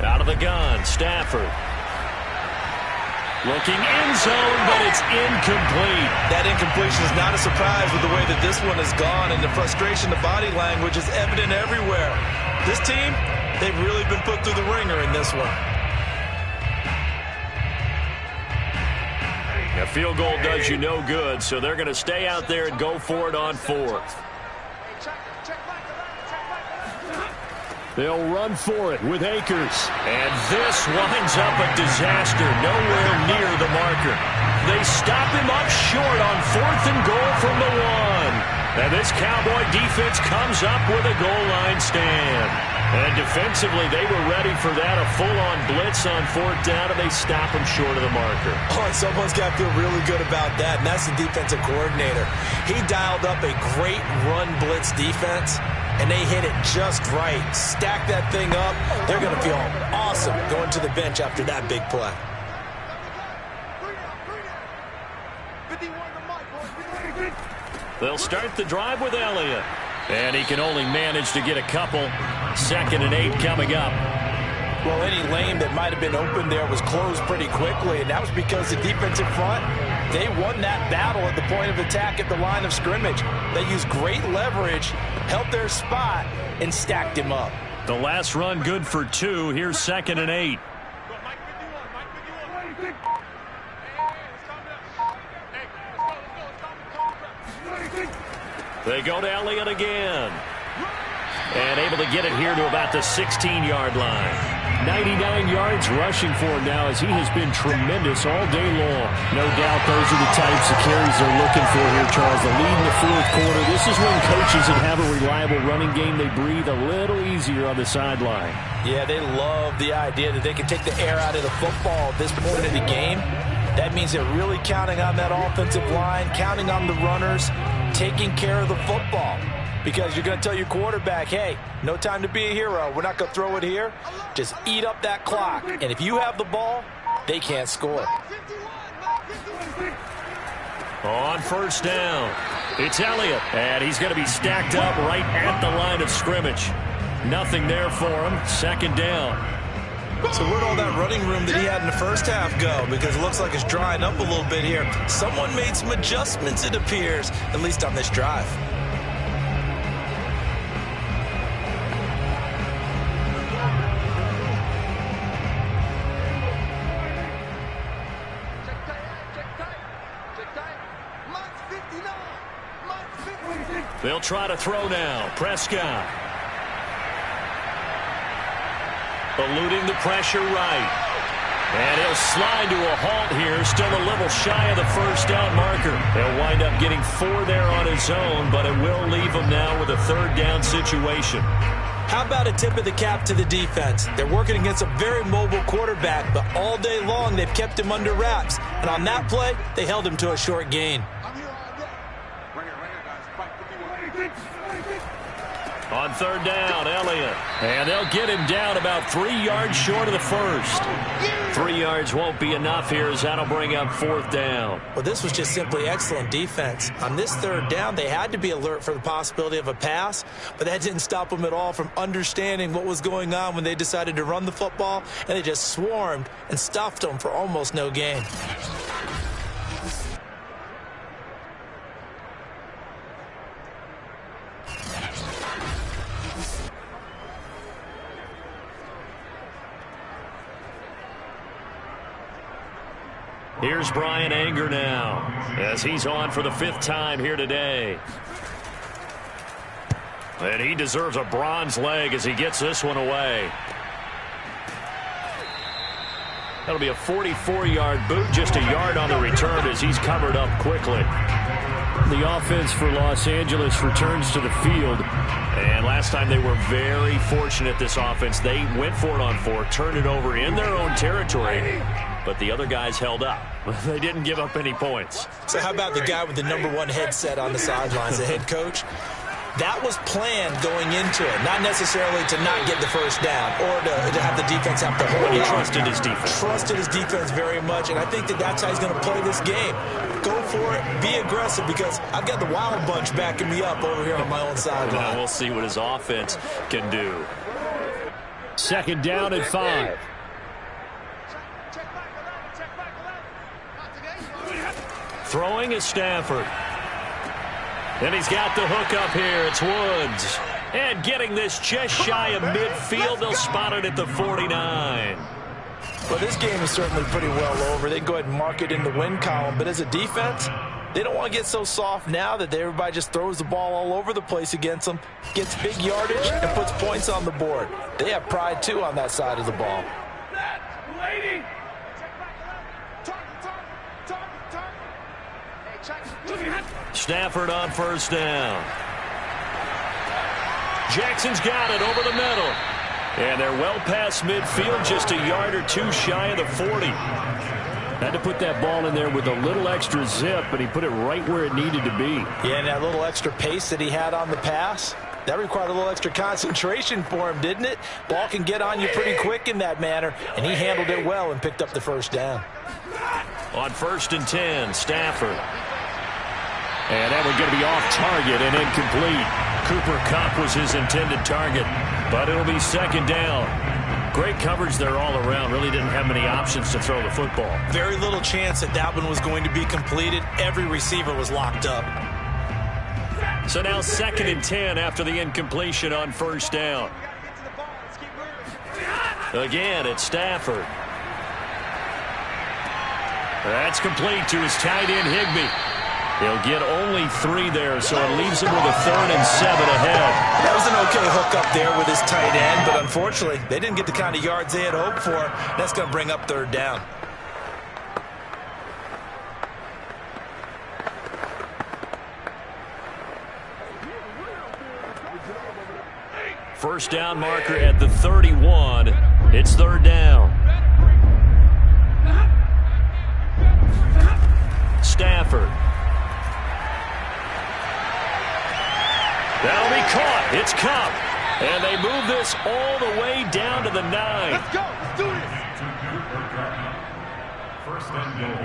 Out of the gun, Stafford. Looking end zone, but it's incomplete. That incompletion is not a surprise with the way that this one has gone, and the frustration, the body language is evident everywhere. This team, they've really been put through the ringer in this one. A field goal does you no good, so they're going to stay out there and go for it on 4th. They'll run for it with Akers. And this winds up a disaster, nowhere near the marker. They stop him up short on 4th and goal from the 1. And this Cowboy defense comes up with a goal line stand. And defensively, they were ready for that, a full-on blitz on 4th down, and they stop him short of the marker. Oh, and someone's got to feel really good about that, and that's the defensive coordinator. He dialed up a great run blitz defense, and they hit it just right. Stack that thing up. They're going to feel awesome going to the bench after that big play. They'll start the drive with Elliott. And he can only manage to get a couple. 2nd and 8 coming up. Well, any lane that might have been open there was closed pretty quickly, and that was because the defensive front, they won that battle at the point of attack at the line of scrimmage. They used great leverage, held their spot, and stacked him up. The last run good for 2. Here's 2nd and 8. They go to Elliott again. And able to get it here to about the 16-yard line. 99 yards rushing for him now, as he has been tremendous all day long. No doubt those are the types of carries they're looking for here, Charles. The lead in the fourth quarter. This is when coaches that have a reliable running game, they breathe a little easier on the sideline. Yeah, they love the idea that they can take the air out of the football at this point in the game. That means they're really counting on that offensive line, counting on the runners, taking care of the football. Because you're going to tell your quarterback, hey, no time to be a hero. We're not going to throw it here. Just eat up that clock. And if you have the ball, they can't score. On first down, it's Elliott. And he's going to be stacked up right at the line of scrimmage. Nothing there for him. Second down. So where'd all that running room that he had in the first half go? Because it looks like it's drying up a little bit here. Someone made some adjustments, it appears, at least on this drive. They'll try to throw now. Prescott. Eluding the pressure right. And he'll slide to a halt here. Still a little shy of the first down marker. They'll wind up getting 4 there on his own, but it will leave him now with a third down situation. How about a tip of the cap to the defense? They're working against a very mobile quarterback, but all day long they've kept him under wraps. And on that play, they held him to a short gain. On third down, Elliott. And they'll get him down about 3 yards short of the first. 3 yards won't be enough here, as that'll bring up fourth down. Well, this was just simply excellent defense. On this third down, they had to be alert for the possibility of a pass, but that didn't stop them at all from understanding what was going on when they decided to run the football, and they just swarmed and stuffed them for almost no gain. Here's Brian Anger now, as he's on for the 5th time here today. And he deserves a bronze leg as he gets this one away. That'll be a 44-yard boot, just a yard on the return as he's covered up quickly. The offense for Los Angeles returns to the field. And last time they were very fortunate, this offense. They went for it on 4, turned it over in their own territory, but the other guys held up. They didn't give up any points. So how about the guy with the #1 headset on the sidelines, the head coach? That was planned going into it, not necessarily to not get the first down or to have the defense have to hold He on. trusted his defense. Trusted his defense very much, and I think that's how he's going to play this game. Go for it, be aggressive, because I've got the Wild Bunch backing me up over here on my own sideline. Now we'll see what his offense can do. Second down and 5. Throwing is Stafford. And he's got the hook up here. It's Woods. And getting this just shy of midfield. They'll spot it at the 49. Well, this game is certainly pretty well over. They can go ahead and mark it in the win column. But as a defense, they don't want to get so soft now that everybody just throws the ball all over the place against them, gets big yardage, and puts points on the board. They have pride, too, on that side of the ball. Stafford on first down. Jackson's got it over the middle. And they're well past midfield, just a yard or 2 shy of the 40. Had to put that ball in there with a little extra zip, but he put it right where it needed to be. Yeah, and that little extra pace that he had on the pass, that required a little extra concentration for him, didn't it? Ball can get on you pretty quick in that manner, and he handled it well and picked up the first down. On 1st and 10, Stafford. And that one going to be off target and incomplete. Cooper Kupp was his intended target, but it'll be second down. Great coverage there all around. Really didn't have many options to throw the football. Very little chance that one was going to be completed. Every receiver was locked up. So now 2nd and 10 after the incompletion on first down. Again, it's Stafford. That's complete to his tight end, Higbee. He'll get only 3 there, so it leaves him with a 3rd and 7 ahead. That was an okay hook up there with his tight end, but unfortunately, they didn't get the kind of yards they had hoped for. That's going to bring up 3rd down. First down marker at the 31. It's 3rd down. Stafford. That'll be caught. It's Cup. And they move this all the way down to the 9. Let's go. Let's do this.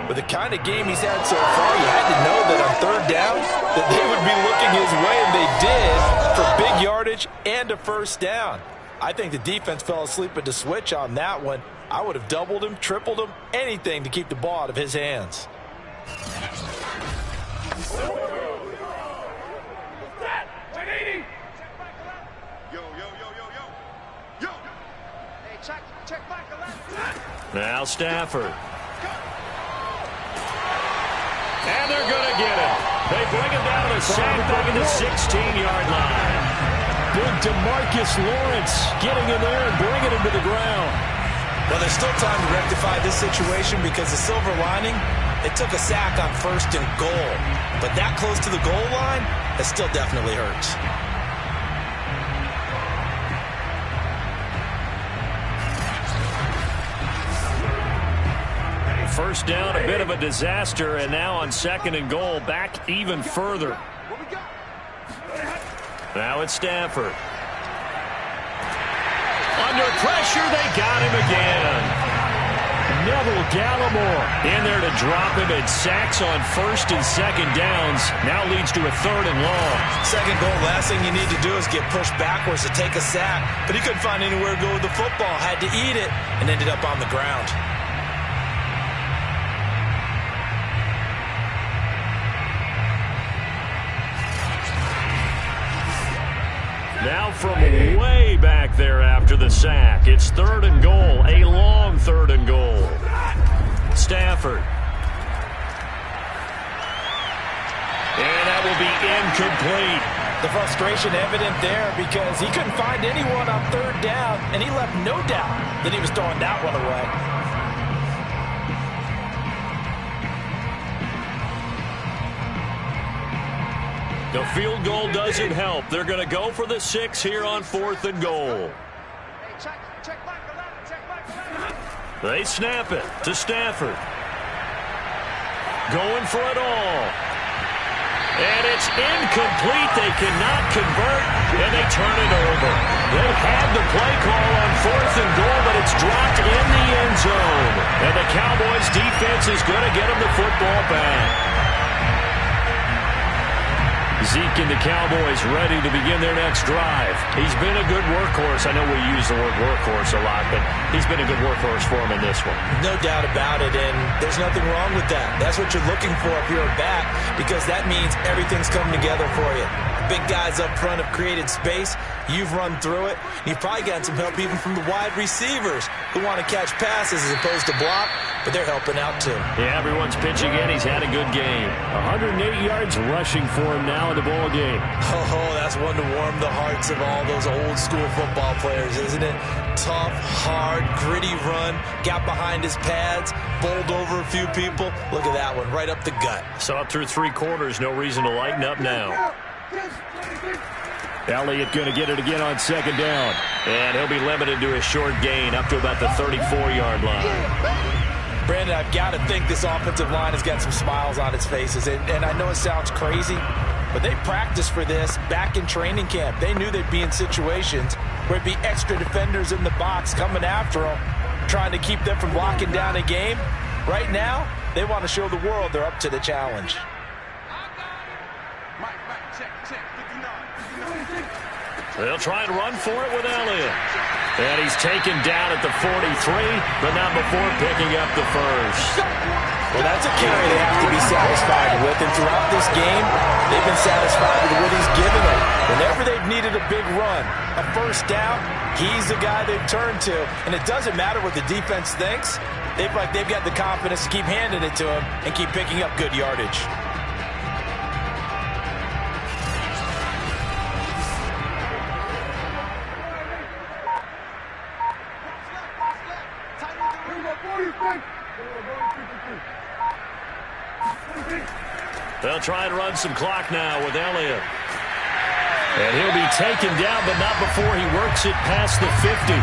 With the kind of game he's had so far, you had to know that on 3rd down that they would be looking his way, and they did, for big yardage and a 1st down. I think the defense fell asleep at the switch on that one. I would have doubled him, tripled him, anything to keep the ball out of his hands. Now Stafford. And they're going to get him. They bring him down to the sack back at the 16-yard line. Big DeMarcus Lawrence getting in there and bringing him to the ground. Well, there's still time to rectify this situation because the silver lining, they took a sack on 1st and goal. But that close to the goal line, it still definitely hurts. First down, a bit of a disaster, and now on 2nd and goal, back even further. Now it's Stafford. Under pressure, they got him again. Neville Gallimore in there to drop him, and sacks on 1st and 2nd downs. Now leads to a 3rd and long. 2nd goal, last thing you need to do is get pushed backwards to take a sack. But he couldn't find anywhere to go with the football, had to eat it, and ended up on the ground. Now from way back there after the sack, it's 3rd and goal, a long 3rd and goal. Stafford. And that will be incomplete. The frustration evident there because he couldn't find anyone on 3rd down, and he left no doubt that he was throwing that one away. The field goal doesn't help. They're going to go for the 6 here on 4th and goal. They snap it to Stafford. Going for it all. And it's incomplete. They cannot convert, and they turn it over. They had the play call on 4th and goal, but it's dropped in the end zone. And the Cowboys defense is going to get them the football back. Zeke and the Cowboys ready to begin their next drive. He's been a good workhorse. I know we use the word workhorse a lot, but he's been a good workhorse for him in this one. No doubt about it, and there's nothing wrong with that. That's what you're looking for if you're a back, because that means everything's coming together for you. The big guys up front have created space. You've run through it. You've probably gotten some help even from the wide receivers who want to catch passes as opposed to block, but they're helping out too. Yeah, everyone's pitching in. He's had a good game. 108 yards rushing for him now in the ball game. Oh, that's one to warm the hearts of all those old school football players, isn't it? Tough, hard, gritty run, got behind his pads, bowled over a few people. Look at that one, right up the gut. So up through 3 quarters, no reason to lighten up now. Elliott going to get it again on 2nd down. And he'll be limited to a short gain up to about the 34-yard line. Brandon, I've got to think this offensive line has got some smiles on its faces. And I know it sounds crazy, but they practiced for this back in training camp. They knew they'd be in situations where it'd be extra defenders in the box coming after them, trying to keep them from locking down a game. Right now, they want to show the world they're up to the challenge. They'll try and run for it with Elliott. And he's taken down at the 43, but not before picking up the first. Well, that's a carry they have to be satisfied with. And throughout this game, they've been satisfied with what he's given them. Whenever they've needed a big run, a first down, he's the guy they've turned to. And it doesn't matter what the defense thinks. They've got the confidence to keep handing it to him and keep picking up good yardage. They'll try and run some clock now with Elliott. And he'll be taken down, but not before he works it past the 50.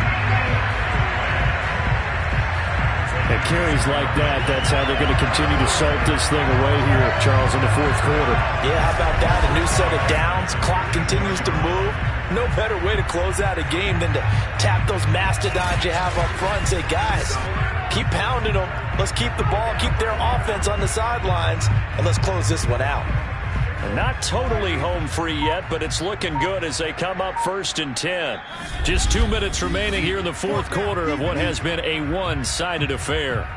And carries like that, that's how they're going to continue to salt this thing away here, Charles, in the fourth quarter. Yeah, how about that? A new set of downs. Clock continues to move. No better way to close out a game than to tap those mastodons you have up front and say, guys, keep pounding them. Let's keep the ball, keep their offense on the sidelines, and let's close this one out. Not totally home free yet, but it's looking good as they come up 1st and 10. Just 2 minutes remaining here in the fourth quarter of what has been a one-sided affair.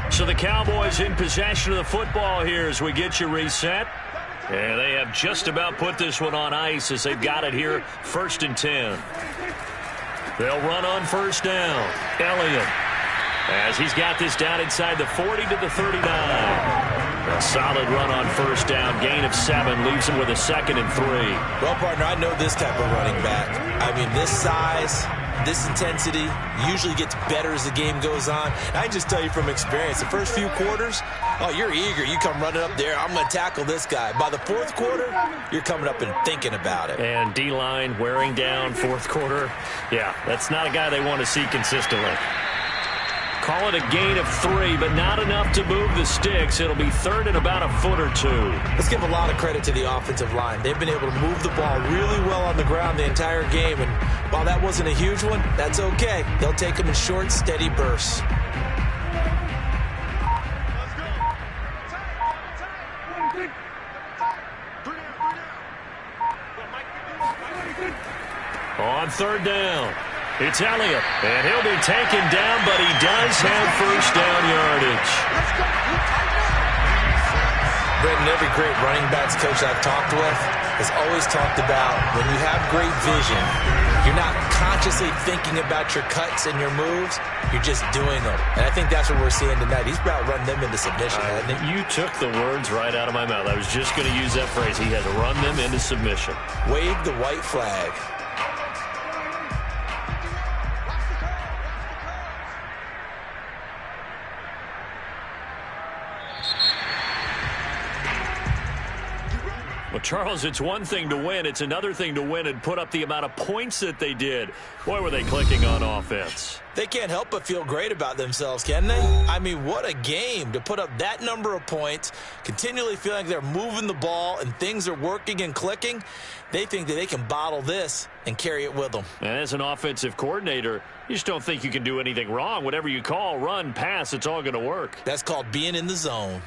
So the Cowboys in possession of the football here as we get you reset. And they have just about put this one on ice as they've got it here 1st and 10. They'll run on 1st down. Elliott, as he's got this down inside the 40 to the 39. A solid run on 1st down. Gain of 7 leaves him with a 2nd and 3. Well, partner, I know this type of running back. I mean, this size, this intensity usually gets better as the game goes on. I can just tell you from experience, the first few quarters, oh, you're eager. You come running up there, I'm going to tackle this guy. By the fourth quarter, you're coming up and thinking about it. And D-line wearing down fourth quarter. Yeah, that's not a guy they want to see consistently. Call it a gain of 3, but not enough to move the sticks. It'll be 3rd and about a foot or 2. Let's give a lot of credit to the offensive line. They've been able to move the ball really well on the ground the entire game, and while that wasn't a huge one, that's okay. They'll take them in short, steady bursts. On 3rd down, it's Elliott, and he'll be taken down, but he does have 1st down yardage. Brendan, every great running backs coach I've talked with has always talked about when you have great vision, you're not consciously thinking about your cuts and your moves, you're just doing them. And I think that's what we're seeing tonight. He's about running them into submission, hasn't he? You took the words right out of my mouth. I was just going to use that phrase. He has run them into submission. Wave the white flag. Well, Charles, it's one thing to win. It's another thing to win and put up the amount of points that they did. Boy, were they clicking on offense. They can't help but feel great about themselves, can they? I mean, what a game to put up that number of points, continually feeling like they're moving the ball and things are working and clicking. They think that they can bottle this and carry it with them. And as an offensive coordinator, you just don't think you can do anything wrong. Whatever you call, run, pass, it's all going to work. That's called being in the zone.